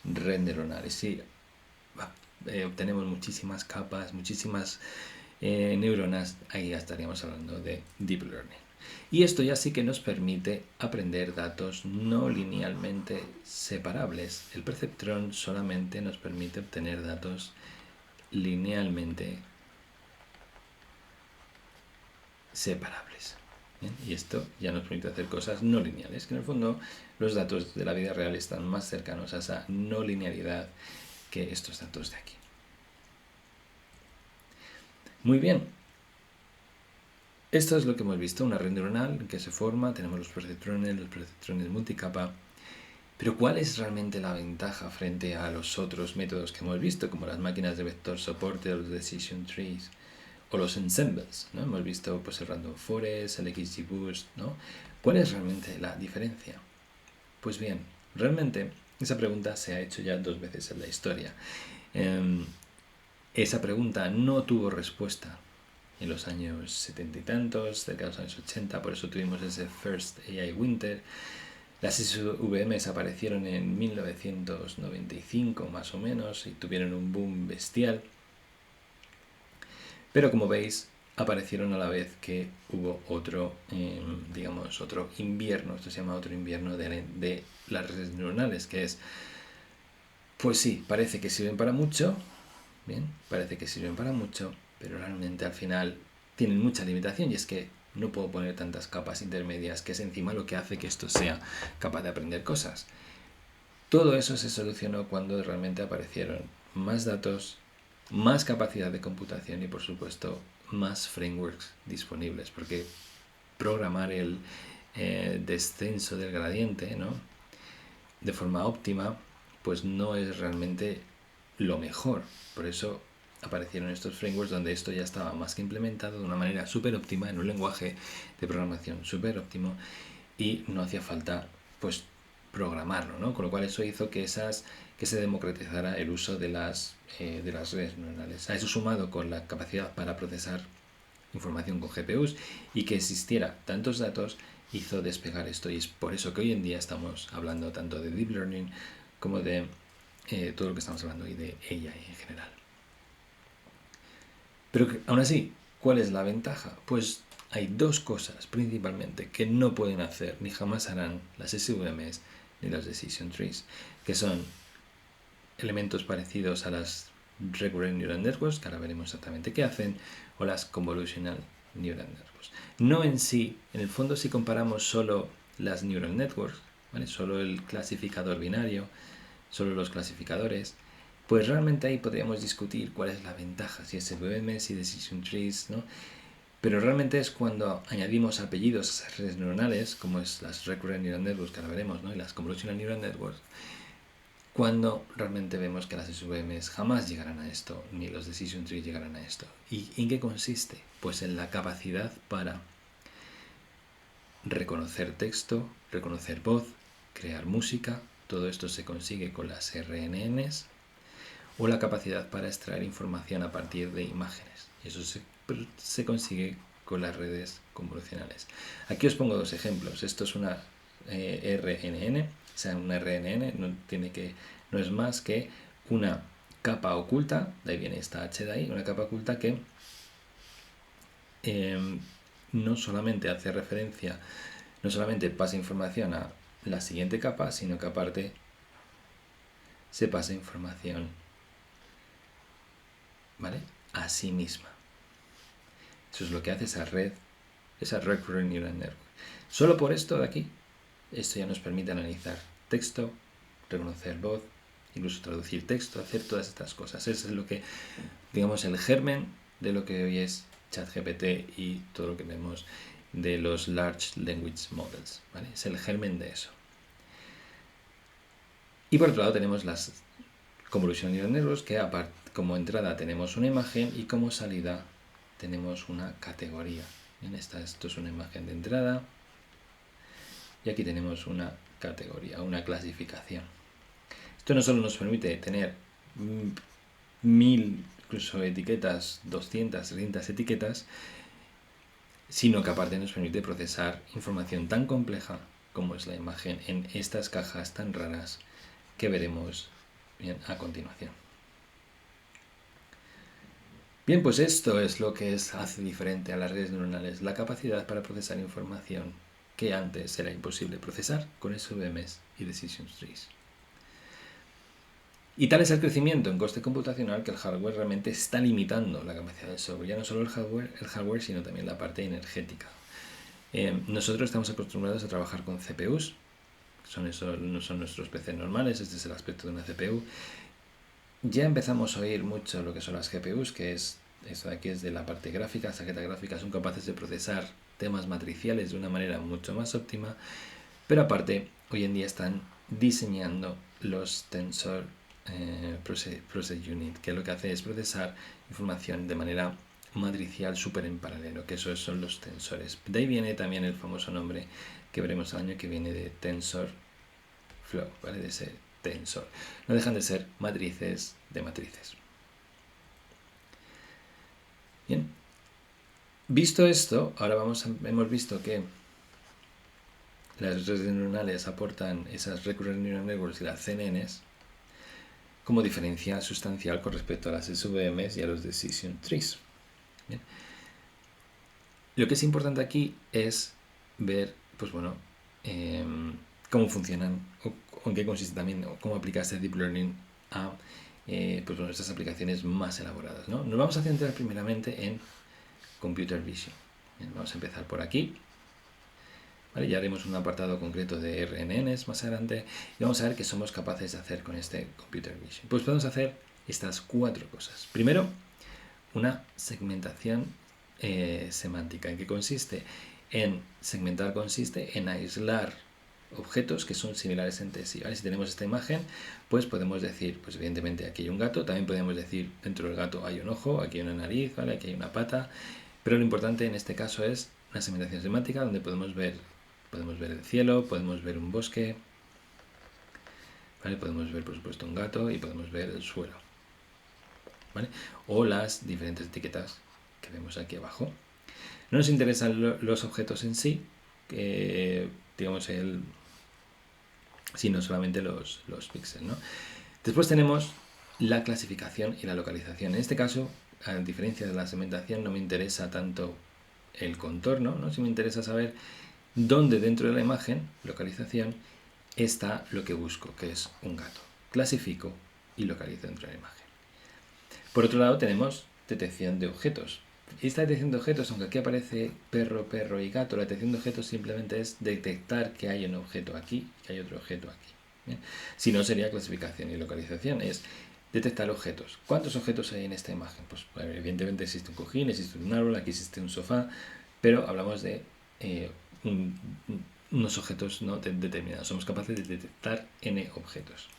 red neuronal. Y si obtenemos muchísimas capas, muchísimas neuronas, ahí ya estaríamos hablando de Deep Learning. Y esto ya sí que nos permite aprender datos no linealmente separables. El perceptrón solamente nos permite obtener datos linealmente separables. ¿Bien? Y esto ya nos permite hacer cosas no lineales, que en el fondo los datos de la vida real están más cercanos a esa no linealidad que estos datos de aquí. Muy bien. Esto es lo que hemos visto, una red neuronal que se forma, tenemos los perceptrones multicapa. Pero ¿cuál es realmente la ventaja frente a los otros métodos que hemos visto, como las máquinas de vector soporte o los decision trees o los ensembles, ¿no? Hemos visto pues, el random forest, el XGBoost, ¿no? ¿Cuál es realmente la diferencia? Pues bien, realmente esa pregunta se ha hecho ya 2 veces en la historia. Esa pregunta no tuvo respuesta en los años 70 y tantos, cerca de los años 80, por eso tuvimos ese First AI Winter. Las SVMs aparecieron en 1995 más o menos y tuvieron un boom bestial. Pero como veis, aparecieron a la vez que hubo otro, digamos, otro invierno, esto se llama otro invierno de las redes neuronales, que es, pues sí, parece que sirven para mucho, bien, parece que sirven para mucho, pero realmente al final tienen mucha limitación y es que no puedo poner tantas capas intermedias, que es encima lo que hace que esto sea capaz de aprender cosas. Todo eso se solucionó cuando realmente aparecieron más datos, más capacidad de computación y por supuesto más frameworks disponibles, porque programar el descenso del gradiente, ¿no?, de forma óptima, pues no es realmente lo mejor. Por eso aparecieron estos frameworks donde esto ya estaba más que implementado de una manera súper óptima, en un lenguaje de programación súper óptimo, y no hacía falta pues programarlo, ¿no? Con lo cual eso hizo que se democratizara el uso de las redes neuronales. A eso sumado con la capacidad para procesar información con GPUs y que existiera tantos datos, hizo despegar esto, y es por eso que hoy en día estamos hablando tanto de Deep Learning como de todo lo que estamos hablando hoy de AI en general. Pero aún así, ¿cuál es la ventaja? Pues hay dos cosas principalmente que no pueden hacer ni jamás harán las SVMs ni las Decision Trees, que son elementos parecidos a las Recurrent Neural Networks, que ahora veremos exactamente qué hacen, o las Convolutional Neural Networks. No en sí, en el fondo si comparamos solo las Neural Networks, ¿vale?, solo el clasificador binario, solo los clasificadores, pues realmente ahí podríamos discutir cuál es la ventaja, si es SVM, si Decision Trees, ¿no? Pero realmente es cuando añadimos apellidos a esas redes neuronales, como es las Recurrent Neural Networks, que ahora veremos, ¿no?, y las Convolutional Neural Networks, cuando realmente vemos que las SVMs jamás llegarán a esto, ni los Decision Trees llegarán a esto. ¿Y en qué consiste? Pues en la capacidad para reconocer texto, reconocer voz, crear música. Todo esto se consigue con las RNNs, o la capacidad para extraer información a partir de imágenes. Eso se consigue con las redes convolucionales. Aquí os pongo dos ejemplos. Esto es una RNN, o sea, una RNN no es más que una capa oculta, de ahí viene esta H de ahí, una capa oculta que no solamente hace referencia, no solamente pasa información a la siguiente capa, sino que aparte se pasa información, ¿vale?, a sí misma. Eso es lo que hace esa Recurrent Neural Network. Solo por esto de aquí, esto ya nos permite analizar texto, reconocer voz, incluso traducir texto, hacer todas estas cosas. Eso es lo que, digamos, el germen de lo que hoy es ChatGPT y todo lo que vemos de los Large Language Models, ¿vale? Es el germen de eso. Y por otro lado tenemos las Convolutional Neural Networks, que como entrada tenemos una imagen y como salida tenemos una categoría. Bien, esto es una imagen de entrada y aquí tenemos una categoría, una clasificación. Esto no solo nos permite tener 1000 incluso etiquetas, 200, 300 etiquetas, sino que aparte nos permite procesar información tan compleja como es la imagen en estas cajas tan raras que veremos bien a continuación. Bien, pues esto es lo que hace diferente a las redes neuronales, la capacidad para procesar información que antes era imposible procesar con SVMs y Decision Trees. Y tal es el crecimiento en coste computacional que el hardware realmente está limitando la capacidad del software. Ya no solo el hardware, sino también la parte energética. Nosotros estamos acostumbrados a trabajar con CPUs, no son nuestros PC normales, este es el aspecto de una CPU. Ya empezamos a oír mucho lo que son las GPUs, que es esto de aquí, es de la parte gráfica. Las tarjetas gráficas son capaces de procesar temas matriciales de una manera mucho más óptima, pero aparte hoy en día están diseñando los Tensor Process Unit, que lo que hace es procesar información de manera matricial súper en paralelo, que esos son los tensores. De ahí viene también el famoso nombre que veremos el año que viene de TensorFlow, ¿vale?, de ese tensor. No dejan de ser matrices de matrices. Bien, Visto esto, ahora hemos visto que las redes neuronales aportan esas Recurrent Neural Networks y las CNNs como diferencia sustancial con respecto a las SVMs y a los Decision Trees. Bien. Lo que es importante aquí es ver, pues bueno, cómo funcionan o en qué consiste también, o cómo aplicar este Deep Learning a pues bueno, estas aplicaciones más elaboradas, ¿no? Nos vamos a centrar primeramente en Computer Vision. Bien, vamos a empezar por aquí. ¿Vale? Ya haremos un apartado concreto de RNNs más adelante y vamos a ver qué somos capaces de hacer con este Computer Vision. Pues podemos hacer estas 4 cosas. Primero, una segmentación semántica. ¿En qué consiste? Segmentar consiste en aislar objetos que son similares entre sí. ¿Vale? Si tenemos esta imagen, pues podemos decir, pues evidentemente aquí hay un gato, también podemos decir dentro del gato hay un ojo, aquí hay una nariz, ¿vale? Aquí hay una pata, pero lo importante en este caso es una segmentación semántica donde podemos ver el cielo, podemos ver un bosque, ¿vale? Podemos ver por supuesto un gato y podemos ver el suelo, ¿vale? O las diferentes etiquetas que vemos aquí abajo. No nos interesan los objetos en sí, digamos sino solamente los píxeles, ¿no? Después tenemos la clasificación y la localización. En este caso, a diferencia de la segmentación, no me interesa tanto el contorno, ¿no? Sí me interesa saber dónde dentro de la imagen, localización, está lo que busco, que es un gato. Clasifico y localizo dentro de la imagen. Por otro lado tenemos detección de objetos. Esta detección de objetos, aunque aquí aparece perro, perro y gato, la detección de objetos simplemente es detectar que hay un objeto aquí, que hay otro objeto aquí. ¿Bien? Si no, sería clasificación y localización, es detectar objetos. ¿Cuántos objetos hay en esta imagen? Pues evidentemente existe un cojín, existe un árbol, aquí existe un sofá, pero hablamos de unos objetos no determinados. Somos capaces de detectar n objetos.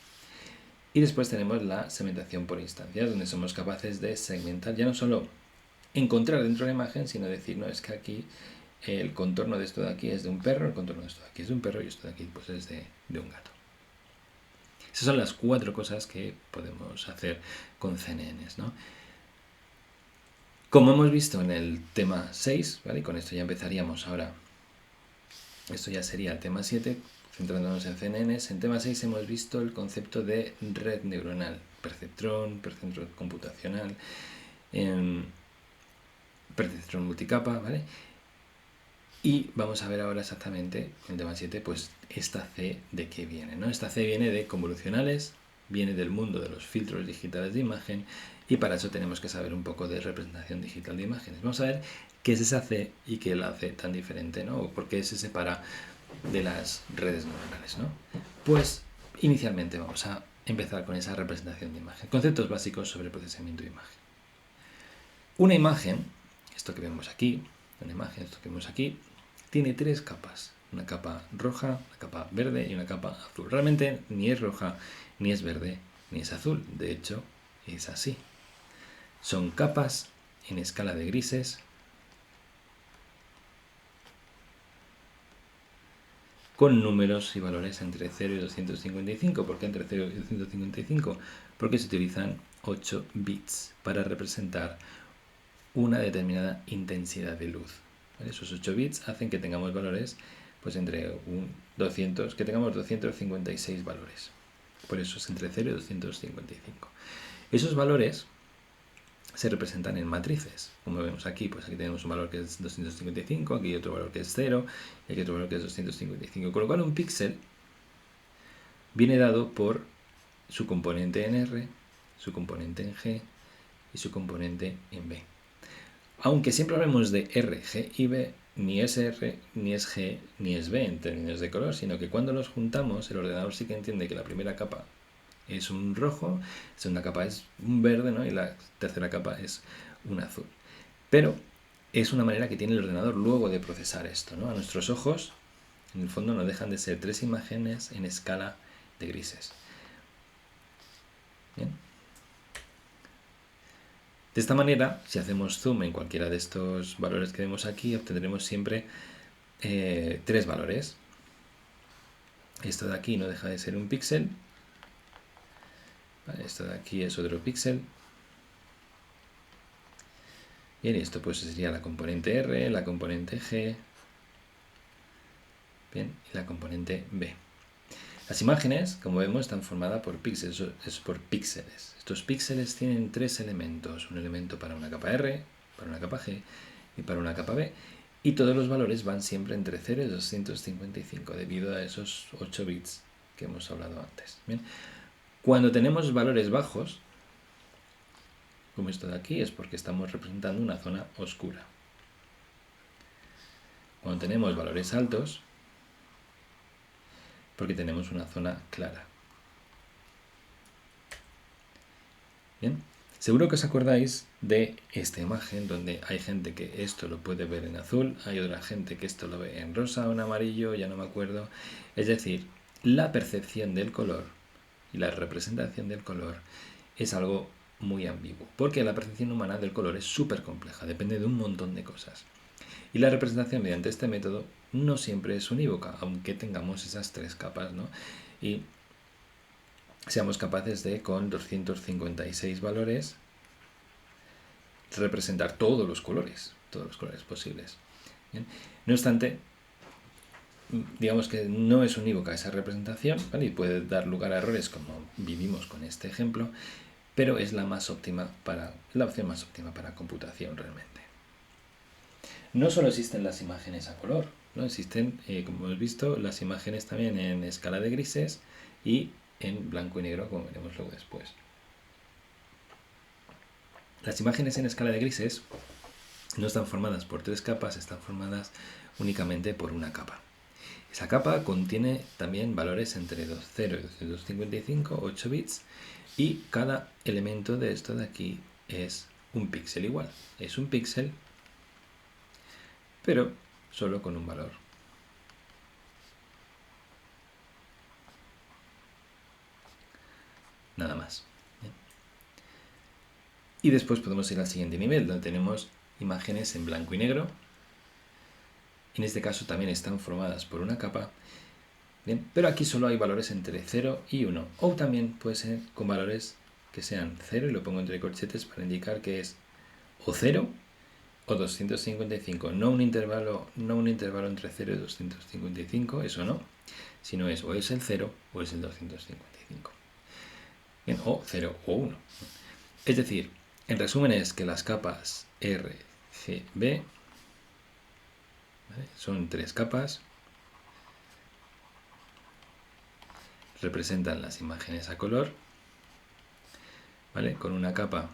Y después tenemos la segmentación por instancias, donde somos capaces de segmentar, ya no solo encontrar dentro de la imagen, sino decir, no, es que aquí el contorno de esto de aquí es de un perro, el contorno de esto de aquí es de un perro y esto de aquí pues es de un gato. Esas son las 4 cosas que podemos hacer con CNNs, ¿no? Como hemos visto en el tema 6, ¿vale? Con esto ya empezaríamos ahora. Esto ya sería el tema 7, centrándonos en CNNs. En tema 6 hemos visto el concepto de red neuronal, perceptrón, perceptrón computacional, perceptrón multicapa, ¿vale? Y vamos a ver ahora exactamente, en el tema 7, pues esta C de qué viene, ¿no? Esta C viene de convolucionales, viene del mundo de los filtros digitales de imagen y para eso tenemos que saber un poco de representación digital de imágenes. Vamos a ver qué es esa C y qué la hace tan diferente, ¿no? O por qué se separa de las redes neuronales, ¿no? Pues inicialmente vamos a empezar con esa representación de imagen. Conceptos básicos sobre el procesamiento de imagen. Una imagen, esto que vemos aquí, tiene 3 capas. Una capa roja, una capa verde y una capa azul. Realmente ni es roja, ni es verde, ni es azul. De hecho, es así. Son capas en escala de grises con números y valores entre 0 y 255. ¿Por qué entre 0 y 255? Porque se utilizan 8 bits para representar una determinada intensidad de luz. ¿Vale? Esos 8 bits hacen que tengamos valores pues entre 200, que tengamos 256 valores. Por eso es entre 0 y 255. Esos valores se representan en matrices. Como vemos aquí, pues aquí tenemos un valor que es 255, aquí hay otro valor que es 0, y aquí otro valor que es 255. Con lo cual un píxel viene dado por su componente en R, su componente en G y su componente en B. Aunque siempre hablemos de R, G y B, ni es R, ni es G, ni es B en términos de color, sino que cuando los juntamos, el ordenador sí que entiende que la primera capa es un rojo, la segunda capa es un verde, ¿no? Y la tercera capa es un azul. Pero es una manera que tiene el ordenador luego de procesar esto, ¿no? A nuestros ojos, en el fondo, no dejan de ser 3 imágenes en escala de grises. ¿Bien? De esta manera, si hacemos zoom en cualquiera de estos valores que vemos aquí, obtendremos siempre 3 valores. Esto de aquí no deja de ser un píxel. Esto de aquí es otro píxel. Bien, y esto pues sería la componente R, la componente G, bien, y la componente B. Las imágenes, como vemos, están formadas por píxeles, es por píxeles. Estos píxeles tienen tres elementos, un elemento para una capa R, para una capa G y para una capa B, y todos los valores van siempre entre 0 y 255 debido a esos 8 bits que hemos hablado antes. Bien. Cuando tenemos valores bajos, como esto de aquí, es porque estamos representando una zona oscura. Cuando tenemos valores altos, porque tenemos una zona clara. Bien, seguro que os acordáis de esta imagen donde hay gente que esto lo puede ver en azul, hay otra gente que esto lo ve en rosa o en amarillo, ya no me acuerdo. Es decir, la percepción del color y la representación del color es algo muy ambiguo, porque la percepción humana del color es súper compleja, depende de un montón de cosas. Y la representación mediante este método no siempre es unívoca, aunque tengamos esas tres capas, ¿no? Y seamos capaces de, con 256 valores, representar todos los colores posibles. ¿Bien? No obstante, digamos que no es unívoca esa representación, ¿vale? Y puede dar lugar a errores como vivimos con este ejemplo, pero es la opción más óptima para computación realmente. No solo existen las imágenes a color, ¿no? Existen, como hemos visto, las imágenes también en escala de grises y en blanco y negro, como veremos luego después. Las imágenes en escala de grises no están formadas por tres capas, están formadas únicamente por una capa. Esa capa contiene también valores entre 0 y 255, 8 bits, y cada elemento de esto de aquí es un píxel igual. Es un píxel, pero solo con un valor. Nada más. Bien. Y después podemos ir al siguiente nivel, donde tenemos imágenes en blanco y negro. En este caso también están formadas por una capa. Bien, pero aquí solo hay valores entre 0 y 1. O también puede ser con valores que sean 0, y lo pongo entre corchetes para indicar que es o 0 o 255. No un intervalo entre 0 y 255, eso no. Sino es o es el 0 o es el 255. Bien, o 0 o 1. Es decir, en resumen es que las capas R, G, B, ¿vale? Son tres capas, representan las imágenes a color, ¿vale? Con una capa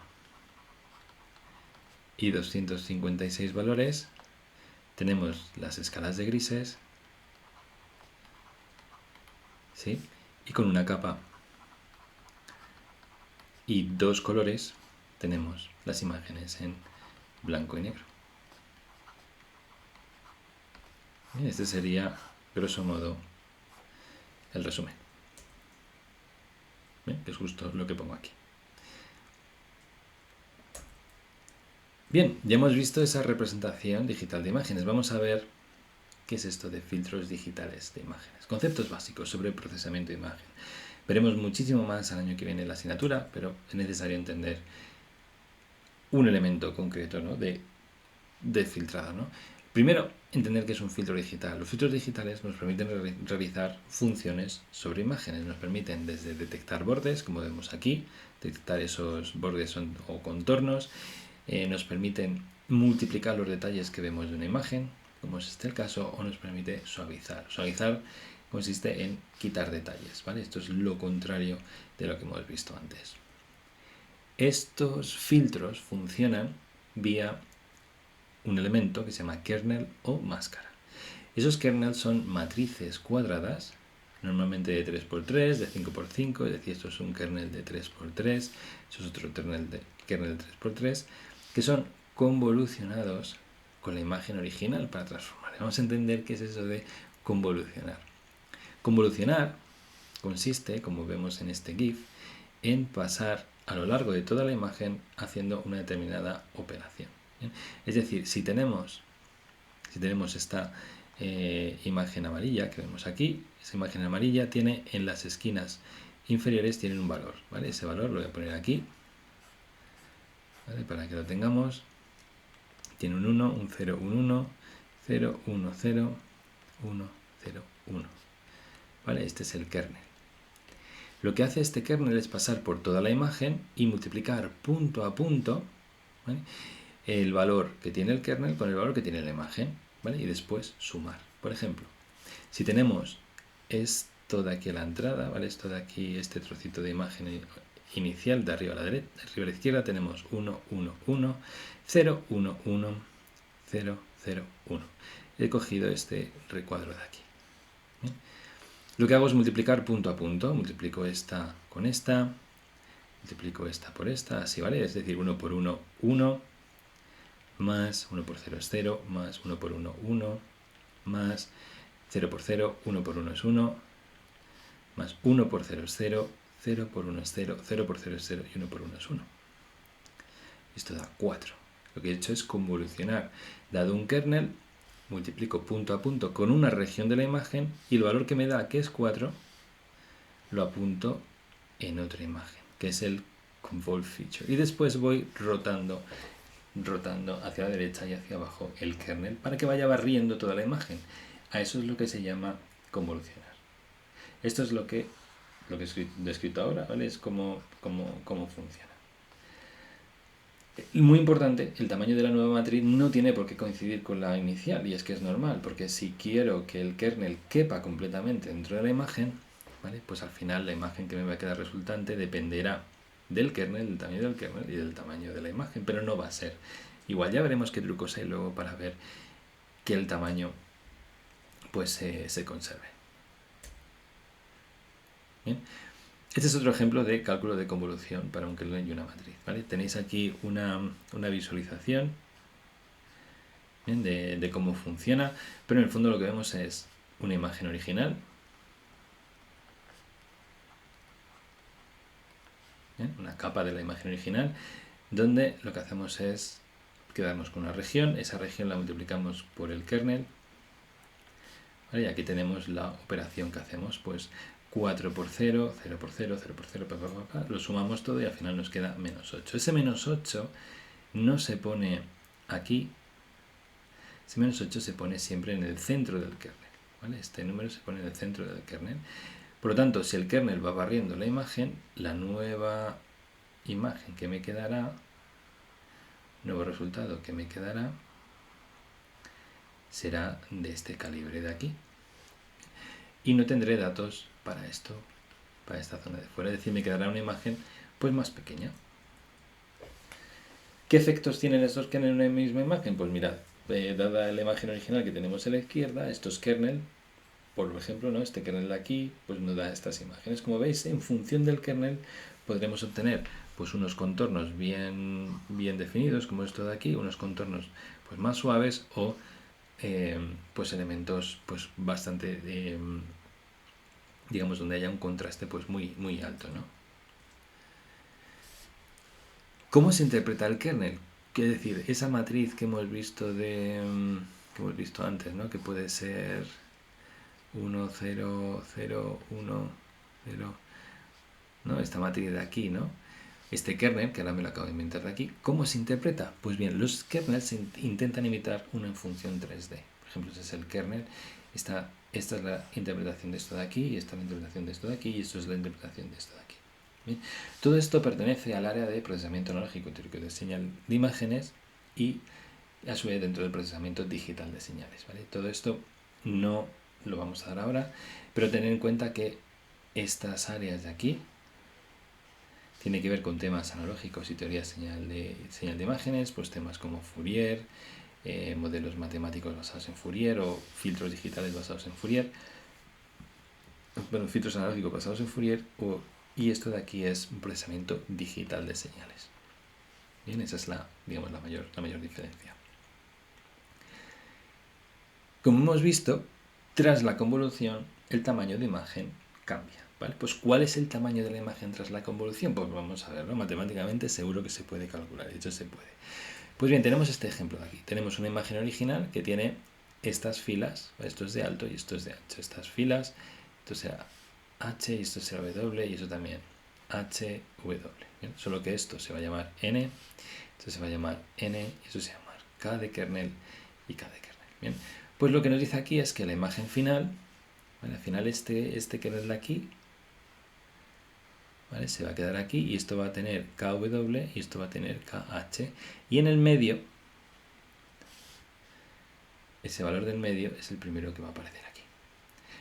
y 256 valores, tenemos las escalas de grises, ¿sí? Y con una capa y dos colores tenemos las imágenes en blanco y negro. Este sería, grosso modo, el resumen. ¿Bien? Es justo lo que pongo aquí. Bien, ya hemos visto esa representación digital de imágenes. Vamos a ver qué es esto de filtros digitales de imágenes. Conceptos básicos sobre el procesamiento de imagen. Veremos muchísimo más el año que viene en la asignatura, pero es necesario entender un elemento concreto, ¿no? de filtrado, ¿no? Primero, entender qué es un filtro digital. Los filtros digitales nos permiten realizar funciones sobre imágenes. Nos permiten desde detectar bordes, como vemos aquí, detectar esos bordes o contornos. Nos permiten multiplicar los detalles que vemos de una imagen, como es este el caso, o nos permite suavizar. Suavizar consiste en quitar detalles, ¿vale? Esto es lo contrario de lo que hemos visto antes. Estos filtros funcionan vía un elemento que se llama kernel o máscara. Esos kernels son matrices cuadradas, normalmente de 3×3, de 5×5, es decir, esto es un kernel de 3×3, eso es otro kernel de 3×3, que son convolucionados con la imagen original para transformar. Vamos a entender qué es eso de convolucionar. Convolucionar consiste, como vemos en este GIF, en pasar a lo largo de toda la imagen haciendo una determinada operación. ¿Bien? Es decir, si tenemos esta imagen amarilla que vemos aquí, esa imagen amarilla tiene en las esquinas inferiores tienen un valor, ¿vale? Ese valor lo voy a poner aquí, ¿vale? Para que lo tengamos. Tiene un 1, un 0, un 1, 0, 1, 0, 1, 0, 1. ¿Vale? Este es el kernel. Lo que hace este kernel es pasar por toda la imagen y multiplicar punto a punto, ¿vale?, el valor que tiene el kernel con el valor que tiene la imagen, ¿vale? Y después sumar. Por ejemplo, si tenemos esto de aquí a la entrada, ¿vale?, esto de aquí, este trocito de imagen inicial de arriba a la derecha, de arriba a la izquierda, tenemos 1, 1, 1, 0, 1, 1, 0, 0, 1. He cogido este recuadro de aquí. ¿Bien? Lo que hago es multiplicar punto a punto. Multiplico esta con esta, multiplico esta por esta, así, ¿vale? Es decir, 1 por 1, 1, más 1 por 0 es 0, más 1 por 1, 1, más 0 por 0, 1 por 1 es 1, más 1 por 0 es 0, 0 por 1 es 0, 0 por 0 es 0 y 1 por 1 es 1. Esto da 4. Lo que he hecho es convolucionar. Dado un kernel, multiplico punto a punto con una región de la imagen y el valor que me da, que es 4, lo apunto en otra imagen, que es el convol feature. Y después voy rotando hacia la derecha y hacia abajo el kernel para que vaya barriendo toda la imagen. A eso es lo que se llama convolucionar. Esto es lo que he descrito ahora, ¿vale? Es cómo funciona. Muy importante, el tamaño de la nueva matriz no tiene por qué coincidir con la inicial, y es que es normal, porque si quiero que el kernel quepa completamente dentro de la imagen, ¿vale?, pues al final la imagen que me va a quedar resultante dependerá del kernel, del tamaño del kernel y del tamaño de la imagen, pero no va a ser igual. Ya veremos qué trucos hay luego para ver que el tamaño pues se conserve. Bien. Este es otro ejemplo de cálculo de convolución para un kernel y una matriz, ¿vale? Tenéis aquí una visualización, ¿bien?, de cómo funciona, pero en el fondo lo que vemos es una imagen original, ¿bien?, una capa de la imagen original, donde lo que hacemos es quedarnos con una región, esa región la multiplicamos por el kernel, ¿vale? Y aquí tenemos la operación que hacemos, pues 4 por 0, 0 por 0, 0 por 0, lo sumamos todo y al final nos queda menos 8. Ese menos 8 no se pone aquí, ese menos 8 se pone siempre en el centro del kernel, ¿vale? Este número se pone en el centro del kernel. Por lo tanto, si el kernel va barriendo la imagen, la nueva imagen que me quedará, nuevo resultado que me quedará, será de este calibre de aquí. Y no tendré datos para esto, para esta zona de fuera, es decir, me quedará una imagen pues más pequeña. ¿Qué efectos tienen estos kernel en una misma imagen? Pues mirad, dada la imagen original que tenemos a la izquierda, estos kernel, por ejemplo, ¿no?, este kernel de aquí, pues nos da estas imágenes. Como veis, en función del kernel podremos obtener pues unos contornos bien definidos, como esto de aquí, unos contornos pues más suaves o pues elementos pues bastante digamos donde haya un contraste pues muy alto, ¿no? ¿Cómo se interpreta el kernel? Quiere decir, esa matriz que hemos visto antes, ¿no?, que puede ser 1, 0, 0, 1, 0, ¿no?, esta matriz de aquí, ¿no? Este kernel, que ahora me lo acabo de inventar de aquí, ¿cómo se interpreta? Pues bien, los kernels intentan imitar una función 3D. Por ejemplo, ese es el kernel, esta es la interpretación de esto de aquí, y esta es la interpretación de esto de aquí, y esto es la interpretación de esto de aquí. ¿Bien? Todo esto pertenece al área de procesamiento analógico teórico de señal de imágenes y a su vez dentro del procesamiento digital de señales, ¿vale? Todo esto no lo vamos a dar ahora, pero tener en cuenta que estas áreas de aquí tiene que ver con temas analógicos y teoría de señal de imágenes, pues temas como Fourier, modelos matemáticos basados en Fourier o filtros digitales basados en Fourier, bueno, filtros analógicos basados en Fourier, y esto de aquí es un procesamiento digital de señales. Bien, esa es la mayor diferencia. Como hemos visto, tras la convolución, el tamaño de imagen cambia, ¿vale? Pues ¿cuál es el tamaño de la imagen tras la convolución? Pues vamos a verlo. Matemáticamente seguro que se puede calcular, de hecho se puede. Pues bien, tenemos este ejemplo de aquí. Tenemos una imagen original que tiene estas filas, esto es de alto y esto es de ancho. Estas filas, esto será H y esto será W y eso también HW. ¿Bien? Solo que esto se va a llamar N, esto se va a llamar N y esto se va a llamar K de kernel y K de kernel. Bien, pues lo que nos dice aquí es que la imagen final, ¿vale? Al final este kernel de aquí, ¿vale? Se va a quedar aquí y esto va a tener KW y esto va a tener KH. Y en el medio, ese valor del medio es el primero que va a aparecer aquí.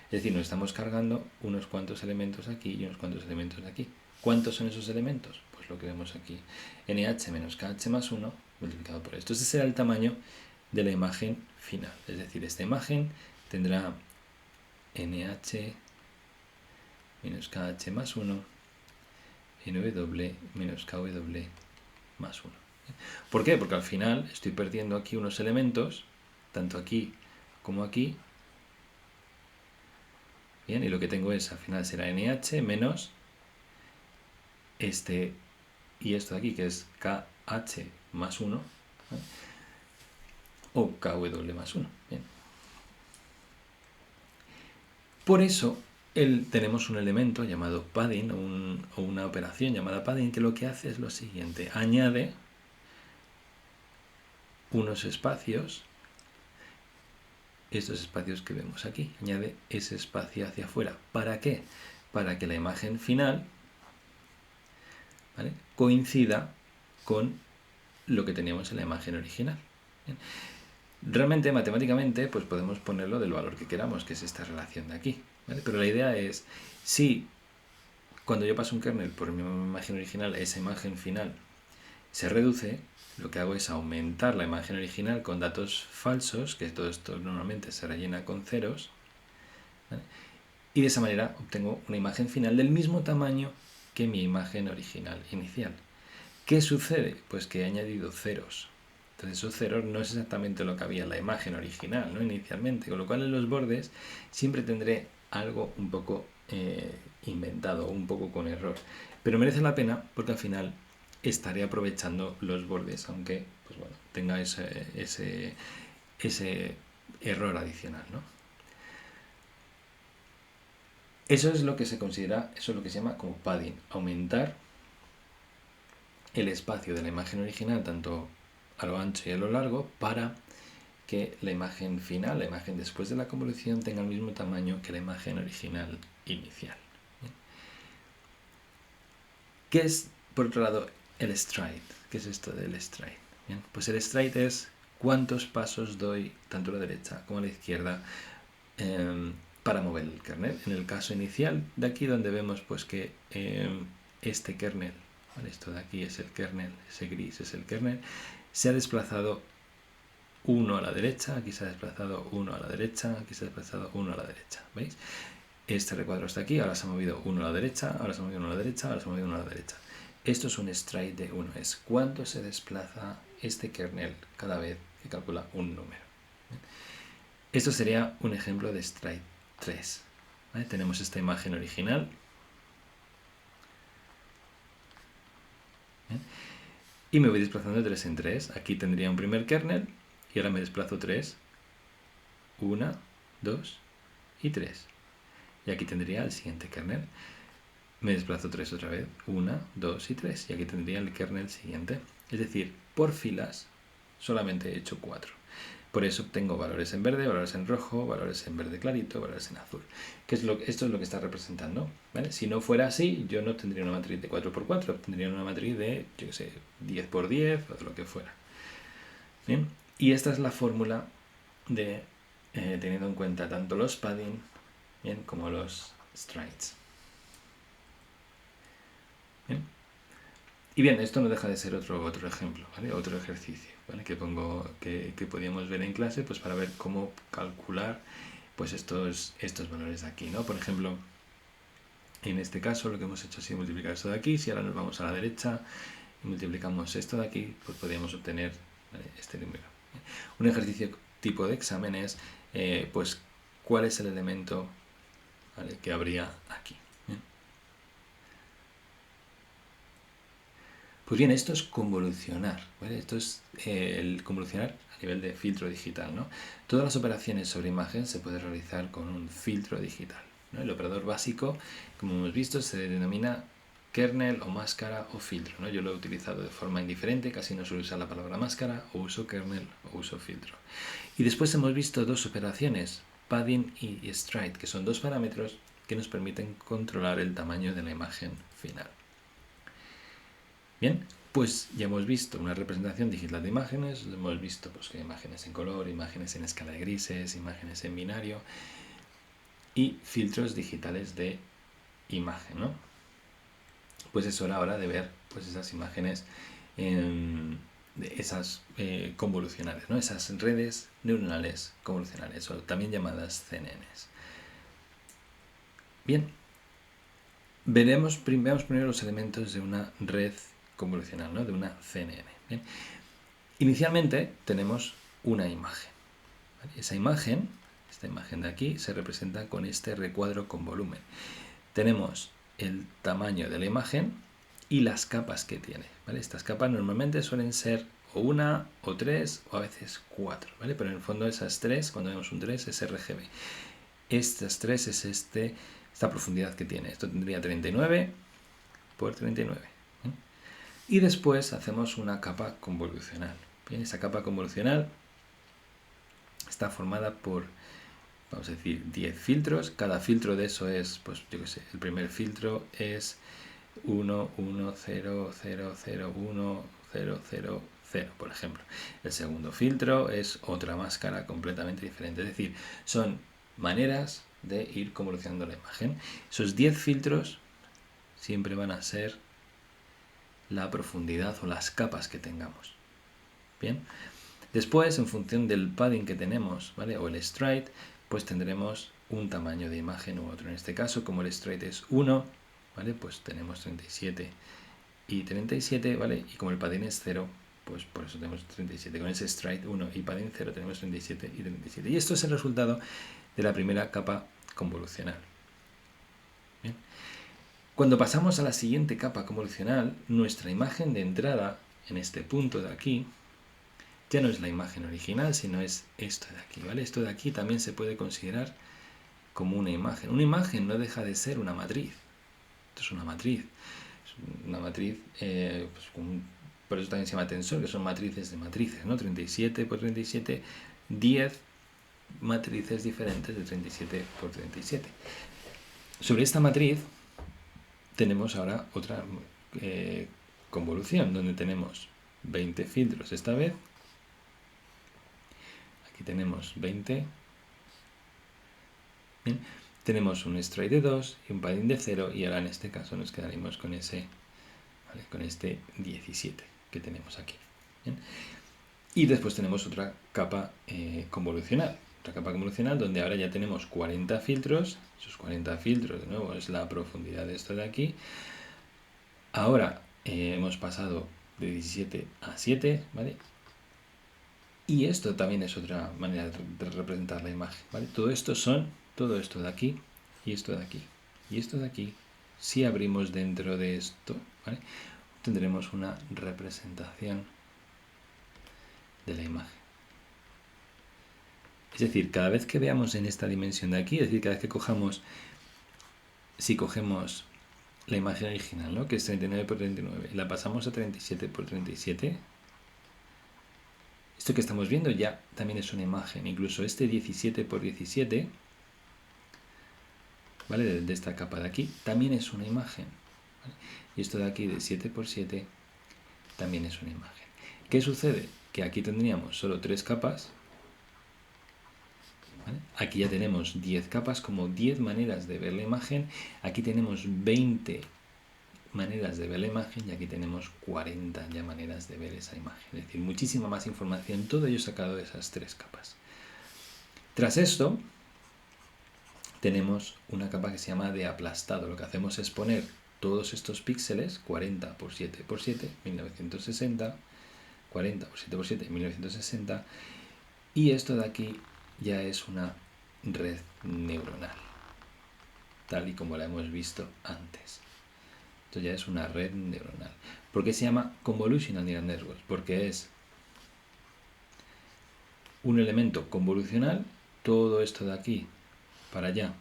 Es decir, nos estamos cargando unos cuantos elementos aquí y unos cuantos elementos de aquí. ¿Cuántos son esos elementos? Pues lo que vemos aquí. NH menos KH más 1 multiplicado por esto. Ese será el tamaño de la imagen final. Es decir, esta imagen tendrá NH menos KH más 1, NW menos KW más 1. ¿Por qué? Porque al final estoy perdiendo aquí unos elementos, tanto aquí como aquí. Bien, y lo que tengo es, al final será NH menos este y esto de aquí, que es KH más 1, ¿vale? O KW más 1. Bien. Por eso tenemos un elemento llamado padding o una operación llamada padding que lo que hace es lo siguiente: añade unos espacios, estos espacios que vemos aquí, añade ese espacio hacia afuera. ¿Para qué? Para que la imagen final, ¿vale?, coincida con lo que teníamos en la imagen original. Bien. Realmente, matemáticamente, pues podemos ponerlo del valor que queramos, que es esta relación de aquí, ¿vale? Pero la idea es, si cuando yo paso un kernel por mi imagen original, esa imagen final se reduce, lo que hago es aumentar la imagen original con datos falsos, que todo esto normalmente se rellena con ceros, ¿vale? Y de esa manera obtengo una imagen final del mismo tamaño que mi imagen original inicial. ¿Qué sucede? Pues que he añadido ceros. Entonces esos ceros no es exactamente lo que había en la imagen original, ¿no?, inicialmente, con lo cual en los bordes siempre tendré algo un poco inventado, un poco con error. Pero merece la pena porque al final estaré aprovechando los bordes, aunque pues bueno, tenga ese error adicional, ¿no? Eso es lo que se considera, eso es lo que se llama como padding, aumentar el espacio de la imagen original tanto a lo ancho y a lo largo para que la imagen final, la imagen después de la convolución, tenga el mismo tamaño que la imagen original inicial. ¿Bien? ¿Qué es, por otro lado, el stride? ¿Qué es esto del stride? Bien, pues el stride es cuántos pasos doy tanto a la derecha como a la izquierda para mover el kernel. En el caso inicial de aquí, donde vemos pues que este kernel, ¿vale?, esto de aquí es el kernel, ese gris es el kernel, se ha desplazado uno a la derecha, aquí se ha desplazado uno a la derecha, aquí se ha desplazado uno a la derecha, ¿veis? Este recuadro está aquí, ahora se ha movido uno a la derecha, ahora se ha movido uno a la derecha, ahora se ha movido uno a la derecha. Esto es un stride de 1, es cuánto se desplaza este kernel cada vez que calcula un número. Esto sería un ejemplo de stride 3. ¿Vale? Tenemos esta imagen original. ¿Bien? Y me voy desplazando de 3 en 3. Aquí tendría un primer kernel y ahora me desplazo 3. 1, 2 y 3. Y aquí tendría el siguiente kernel. Me desplazo 3 otra vez. 1, 2 y 3. Y aquí tendría el kernel siguiente. Es decir, por filas solamente he hecho 4. Por eso obtengo valores en verde, valores en rojo, valores en verde clarito, valores en azul. Esto es lo que está representando, ¿vale? Si no fuera así, yo no tendría una matriz de 4×4, tendría una matriz de, yo qué sé, 10×10 o de lo que fuera. ¿Bien? Y esta es la fórmula de teniendo en cuenta tanto los padding, bien, como los strides. ¿Bien? Y bien, esto no deja de ser otro ejemplo, ¿vale? Otro ejercicio, ¿vale?, que podíamos ver en clase, pues para ver cómo calcular pues estos valores de aquí, ¿no? Por ejemplo, en este caso lo que hemos hecho ha sido multiplicar esto de aquí. Si ahora nos vamos a la derecha y multiplicamos esto de aquí, pues podríamos obtener, ¿vale?, este número. Un ejercicio tipo de examen es pues cuál es el elemento, ¿vale?, que habría aquí. ¿Bien? Pues bien, esto es convolucionar, ¿vale? Esto es el convolucionar a nivel de filtro digital, ¿no? Todas las operaciones sobre imagen se pueden realizar con un filtro digital, ¿no? El operador básico, como hemos visto, se denomina kernel o máscara o filtro, ¿no? Yo lo he utilizado de forma indiferente, casi no suelo usar la palabra máscara, o uso kernel o uso filtro. Y después hemos visto dos operaciones, padding y stride, que son dos parámetros que nos permiten controlar el tamaño de la imagen final. Bien, pues ya hemos visto una representación digital de imágenes, hemos visto pues, que imágenes en color, imágenes en escala de grises, imágenes en binario y filtros digitales de imagen, ¿no? Pues es hora de ver pues, esas imágenes, esas convolucionales, ¿no? Esas redes neuronales convolucionales, o también llamadas CNNs. Bien, veamos primero los elementos de una red convolucional, ¿no? De una CNN. Bien. Inicialmente tenemos una imagen. ¿Vale? Esa imagen, esta imagen de aquí, se representa con este recuadro con volumen. Tenemos el tamaño de la imagen y las capas que tiene. ¿Vale? Estas capas normalmente suelen ser o una, o tres, o a veces cuatro. ¿Vale? Pero en el fondo esas tres, cuando vemos un 3, es RGB. Estas tres es esta profundidad que tiene. Esto tendría 39 por 39. ¿eh? Y después hacemos una capa convolucional. Bien, esa capa convolucional está formada por, vamos a decir, 10 filtros. Cada filtro de eso es, pues yo qué sé, el primer filtro es 1, 1, 0, 0, 0, 1, 0, 0, 0, por ejemplo. El segundo filtro es otra máscara completamente diferente. Es decir, son maneras de ir convolucionando la imagen. Esos 10 filtros siempre van a ser la profundidad o las capas que tengamos. Bien. Después, en función del padding que tenemos, ¿vale? O el stride, pues tendremos un tamaño de imagen u otro. En este caso, como el stride es 1, ¿vale? Pues tenemos 37 y 37, ¿vale? Y como el padding es 0, pues por eso tenemos 37. Con ese stride 1 y padding 0 tenemos 37 y 37. Y esto es el resultado de la primera capa convolucional. Bien. Cuando pasamos a la siguiente capa convolucional, nuestra imagen de entrada, en este punto de aquí, ya no es la imagen original, sino es esto de aquí, ¿vale? Esto de aquí también se puede considerar como una imagen. Una imagen no deja de ser una matriz. Esto es una matriz. Es una matriz, por eso también se llama tensor, que son matrices de matrices, ¿no? 37 por 37, 10 matrices diferentes de 37 por 37. Sobre esta matriz tenemos ahora otra convolución, donde tenemos 20 filtros esta vez. Aquí tenemos 20. Bien. Tenemos un stride de 2 y un padding de 0, y ahora en este caso nos quedaremos con ese, ¿vale? Con este 17 que tenemos aquí. Bien. Y después tenemos otra capa convolucional. Otra capa convolucional donde ahora ya tenemos 40 filtros. Esos 40 filtros, de nuevo, es la profundidad de esto de aquí. Ahora hemos pasado de 17 a 7, ¿vale? Y esto también es otra manera de representar la imagen, ¿vale? Todo esto de aquí y esto de aquí. Y esto de aquí, si abrimos dentro de esto, ¿vale? Tendremos una representación de la imagen. Es decir, cada vez que veamos en esta dimensión de aquí, es decir, cada vez que cojamos, si cogemos la imagen original, ¿no? Que es 39 por 39, y la pasamos a 37 por 37, esto que estamos viendo ya también es una imagen. Incluso este 17 por 17, ¿vale? De esta capa de aquí, también es una imagen. ¿Vale? Y esto de aquí de 7 por 7 también es una imagen. ¿Qué sucede? Que aquí tendríamos solo 3 capas. ¿Vale? Aquí ya tenemos 10 capas, como 10 maneras de ver la imagen. Aquí tenemos 20 maneras de ver la imagen y aquí tenemos 40 ya maneras de ver esa imagen. Es decir, muchísima más información, todo ello sacado de esas 3 capas. Tras esto, tenemos una capa que se llama de aplastado. Lo que hacemos es poner todos estos píxeles, 40 por 7 por 7, 1960, 40 por 7 por 7, 1960, y esto de aquí ya es una red neuronal, tal y como la hemos visto antes. Esto ya es una red neuronal. ¿Por qué se llama Convolutional Neural Networks? Porque es un elemento convolucional, todo esto de aquí para allá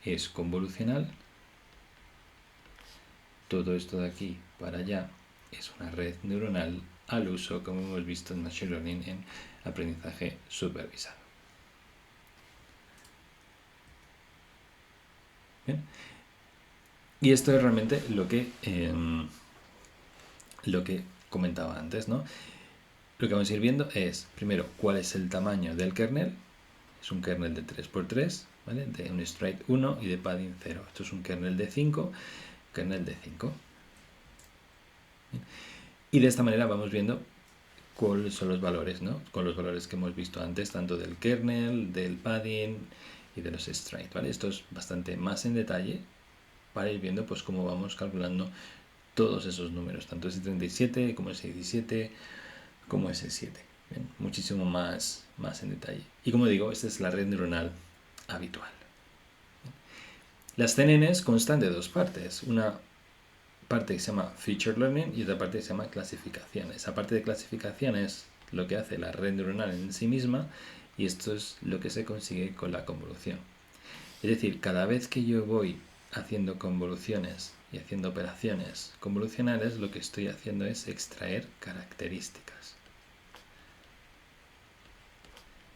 es convolucional, todo esto de aquí para allá es una red neuronal al uso, como hemos visto en Machine Learning, en aprendizaje supervisado. ¿Bien? Y esto es realmente lo que comentaba antes, ¿no? Lo que vamos a ir viendo es, primero, cuál es el tamaño del kernel. Es un kernel de 3×3, ¿vale? De un stride 1 y de padding 0. Esto es un kernel de 5, kernel de 5. ¿Bien? Y de esta manera vamos viendo cuáles son los valores, ¿no? Con los valores que hemos visto antes, tanto del kernel, del padding y de los strides, ¿vale? Esto es bastante más en detalle para ir viendo pues cómo vamos calculando todos esos números, tanto ese 37 como ese 17 como ese 7. Bien, muchísimo más en detalle. Y como digo, esta es la red neuronal habitual. Las CNNs constan de dos partes. Una parte que se llama Feature Learning y otra parte que se llama clasificación. Esa parte de clasificación es lo que hace la red neuronal en sí misma y esto es lo que se consigue con la convolución. Es decir, cada vez que yo voy haciendo convoluciones y haciendo operaciones convolucionales, lo que estoy haciendo es extraer características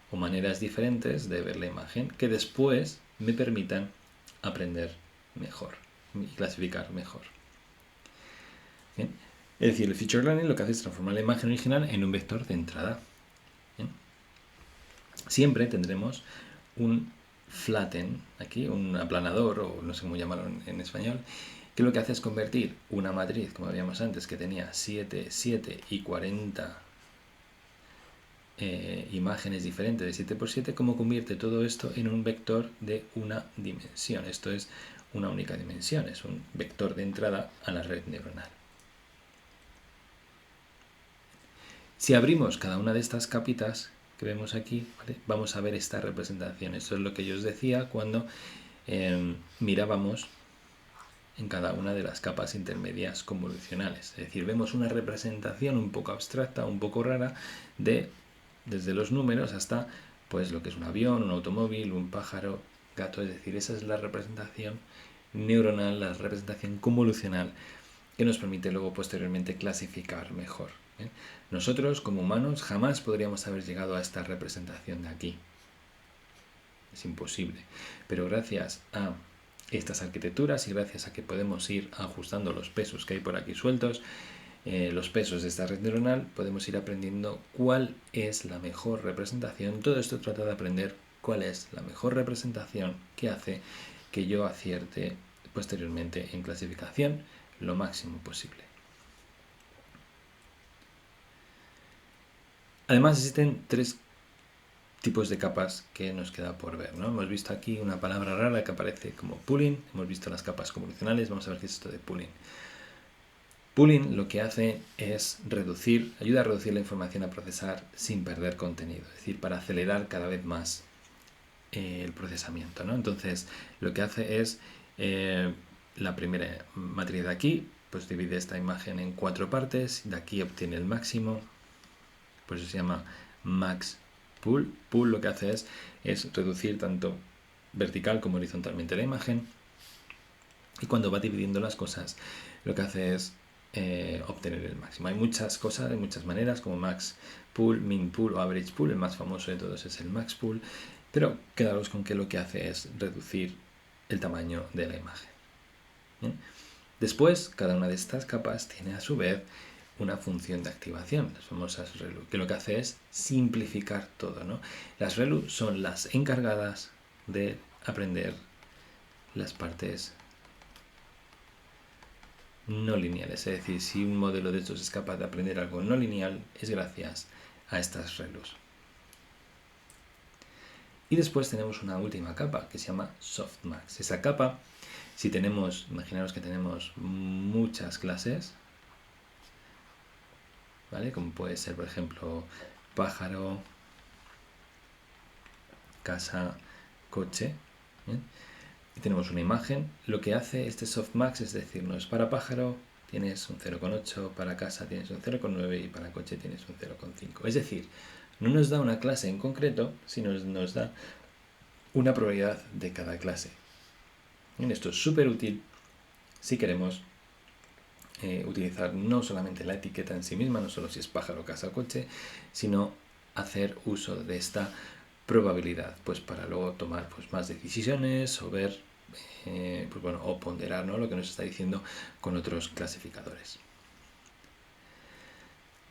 o maneras diferentes de ver la imagen que después me permitan aprender mejor y clasificar mejor. ¿Bien? Es decir, el Feature Learning lo que hace es transformar la imagen original en un vector de entrada. ¿Bien? Siempre tendremos un flatten, aquí, un aplanador, o no sé cómo llamarlo en español, que lo que hace es convertir una matriz, como habíamos antes, que tenía 7, 7 y 40 imágenes diferentes de 7×7, cómo convierte todo esto en un vector de una dimensión. Esto es una única dimensión, es un vector de entrada a la red neuronal. Si abrimos cada una de estas capitas que vemos aquí, ¿vale? Vamos a ver esta representación. Esto es lo que yo os decía cuando mirábamos en cada una de las capas intermedias convolucionales. Es decir, vemos una representación un poco abstracta, un poco rara, desde los números hasta pues lo que es un avión, un automóvil, un pájaro, gato. Es decir, esa es la representación neuronal, la representación convolucional que nos permite luego posteriormente clasificar mejor. Nosotros como humanos jamás podríamos haber llegado a esta representación de aquí. Es imposible. Pero gracias a estas arquitecturas y gracias a que podemos ir ajustando los pesos que hay por aquí sueltos, los pesos de esta red neuronal, podemos ir aprendiendo cuál es la mejor representación. Todo esto trata de aprender cuál es la mejor representación que hace que yo acierte posteriormente en clasificación lo máximo posible. Además existen tres tipos de capas que nos queda por ver, ¿no? Hemos visto aquí una palabra rara que aparece como pooling, hemos visto las capas convolucionales, vamos a ver qué es esto de pooling. Pooling lo que hace es ayuda a reducir la información a procesar sin perder contenido, es decir, para acelerar cada vez más el procesamiento, ¿no? Entonces, lo que hace es la primera matriz de aquí, pues divide esta imagen en 4 partes, de aquí obtiene el máximo, por eso se llama max pool. Pool lo que hace es reducir tanto vertical como horizontalmente la imagen, y cuando va dividiendo las cosas, lo que hace es obtener el máximo. Hay muchas cosas, hay muchas maneras, como max pool, min pool o average pool. El más famoso de todos es el max pool, pero quedaros con que lo que hace es reducir el tamaño de la imagen. ¿Bien? Después, cada una de estas capas tiene a su vez una función de activación, las famosas ReLU, que lo que hace es simplificar todo, ¿no? Las ReLU son las encargadas de aprender las partes no lineales, es decir, si un modelo de estos es capaz de aprender algo no lineal, es gracias a estas ReLUs. Y después tenemos una última capa que se llama Softmax. Esa capa, si tenemos, imaginaros que tenemos muchas clases, ¿vale? Como puede ser, por ejemplo, pájaro, casa, coche, ¿bien? Y tenemos una imagen. Lo que hace este softmax es decirnos, para pájaro tienes un 0,8, para casa tienes un 0,9 y para coche tienes un 0,5. Es decir, no nos da una clase en concreto, sino nos da una probabilidad de cada clase. Bien, esto es súper útil si queremos utilizar no solamente la etiqueta en sí misma, no solo si es pájaro, casa o coche, sino hacer uso de esta probabilidad, pues para luego tomar pues más decisiones o ver, pues bueno, o ponderar, ¿no?, lo que nos está diciendo con otros clasificadores.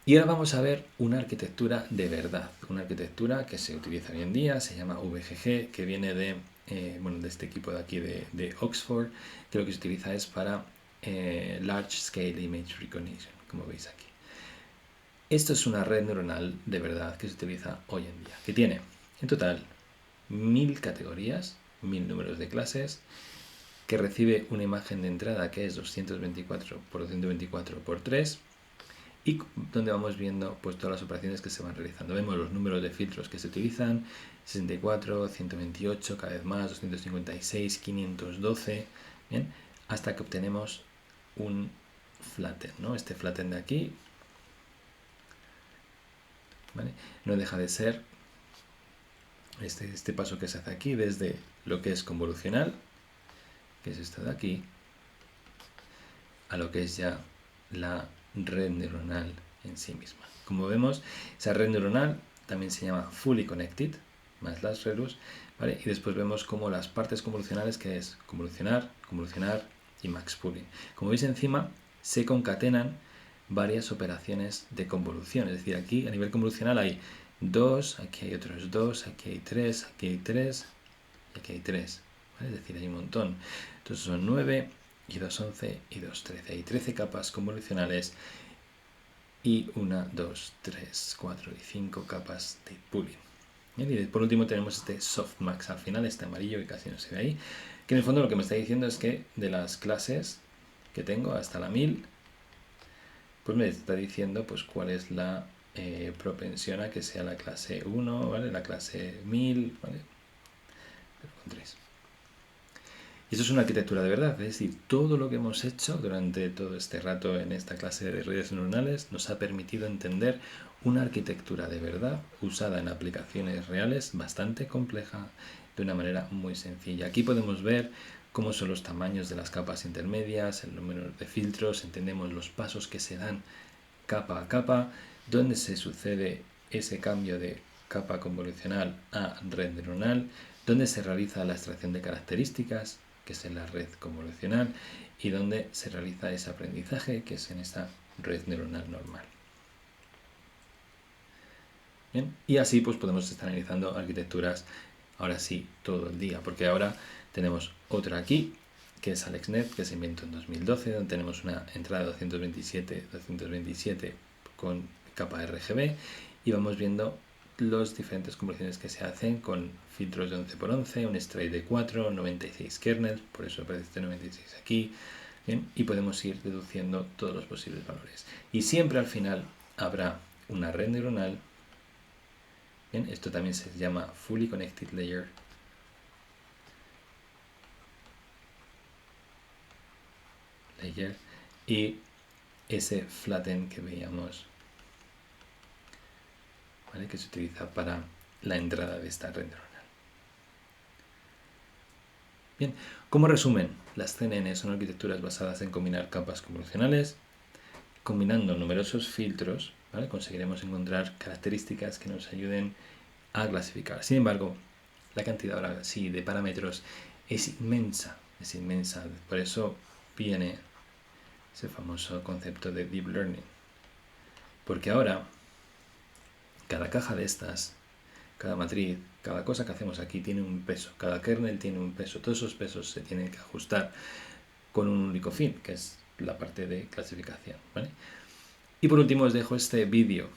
Y ahora vamos a ver una arquitectura de verdad, una arquitectura que se utiliza hoy en día, se llama VGG, que viene de, de este equipo de aquí de Oxford, que lo que se utiliza es para Large Scale Image Recognition, como veis aquí. Esto es una red neuronal de verdad que se utiliza hoy en día, que tiene en total 1000 categorías, 1000 números de clases, que recibe una imagen de entrada que es 224 por 224 por 3, y donde vamos viendo pues todas las operaciones que se van realizando. Vemos los números de filtros que se utilizan, 64, 128, cada vez más, 256, 512, ¿bien?, hasta que obtenemos un flatten, ¿no? Este flatten de aquí, ¿vale?, no deja de ser este paso que se hace aquí desde lo que es convolucional, que es esto de aquí, a lo que es ya la red neuronal en sí misma. Como vemos, esa red neuronal también se llama fully connected, más las redus, ¿vale? Y después vemos como las partes convolucionales, que es convolucionar, convolucionar y max pooling. Como veis encima, se concatenan varias operaciones de convolución, es decir, aquí a nivel convolucional hay 2, aquí hay otros 2, aquí hay 3, aquí hay 3 y aquí hay 3, ¿vale? Es decir, hay un montón. Entonces son 9 y 2, 11 y 2, 13. Hay 13 capas convolucionales y 1, 2, 3, 4 y 5 capas de pooling. Bien, y por último tenemos este softmax al final, este amarillo que casi no se ve ahí, que en el fondo lo que me está diciendo es que de las clases que tengo hasta la 1000, pues me está diciendo pues cuál es la propensión a que sea la clase 1, ¿vale?, la clase 1000, ¿vale?, con 3. Y eso es una arquitectura de verdad, es decir, todo lo que hemos hecho durante todo este rato en esta clase de redes neuronales nos ha permitido entender una arquitectura de verdad usada en aplicaciones reales bastante compleja de una manera muy sencilla. Aquí podemos ver cómo son los tamaños de las capas intermedias, el número de filtros, entendemos los pasos que se dan capa a capa, dónde se sucede ese cambio de capa convolucional a red neuronal, dónde se realiza la extracción de características, que es en la red convolucional, y donde se realiza ese aprendizaje, que es en esta red neuronal normal. Bien, y así pues podemos estar analizando arquitecturas ahora sí todo el día, porque ahora tenemos otra aquí, que es AlexNet, que se inventó en 2012, donde tenemos una entrada de 227 con capa RGB, y vamos viendo las diferentes convoluciones que se hacen con filtros de 11×11, un stride de 4, 96 kernels, por eso aparece este 96 aquí, ¿bien?, y podemos ir deduciendo todos los posibles valores. Y siempre al final habrá una red neuronal. Bien, esto también se llama Fully Connected Layer. Y ese flatten que veíamos, ¿vale?, que se utiliza para la entrada de esta red neuronal. Bien, como resumen, las CNN son arquitecturas basadas en combinar capas convolucionales. Combinando numerosos filtros, ¿vale?, conseguiremos encontrar características que nos ayuden a clasificar. Sin embargo, la cantidad ahora sí de parámetros es inmensa, es inmensa. Por eso viene ese famoso concepto de Deep Learning. Porque ahora, cada caja de estas, cada matriz, cada cosa que hacemos aquí tiene un peso, cada kernel tiene un peso, todos esos pesos se tienen que ajustar con un único fin, que es la parte de clasificación, ¿vale? Y por último os dejo este vídeo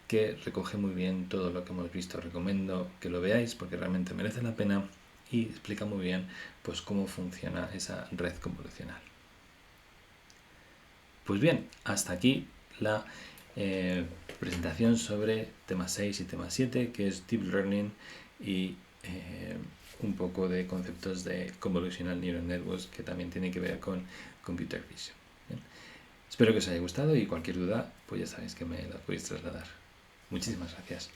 que recoge muy bien todo lo que hemos visto. Recomiendo que lo veáis porque realmente merece la pena y explica muy bien pues cómo funciona esa red convolucional. Pues bien, hasta aquí la presentación sobre tema 6 y tema 7, que es Deep Learning y un poco de conceptos de Convolutional Neural Networks, que también tiene que ver con Computer Vision. Bien. Espero que os haya gustado y cualquier duda, pues ya sabéis que me la podéis trasladar. Muchísimas gracias.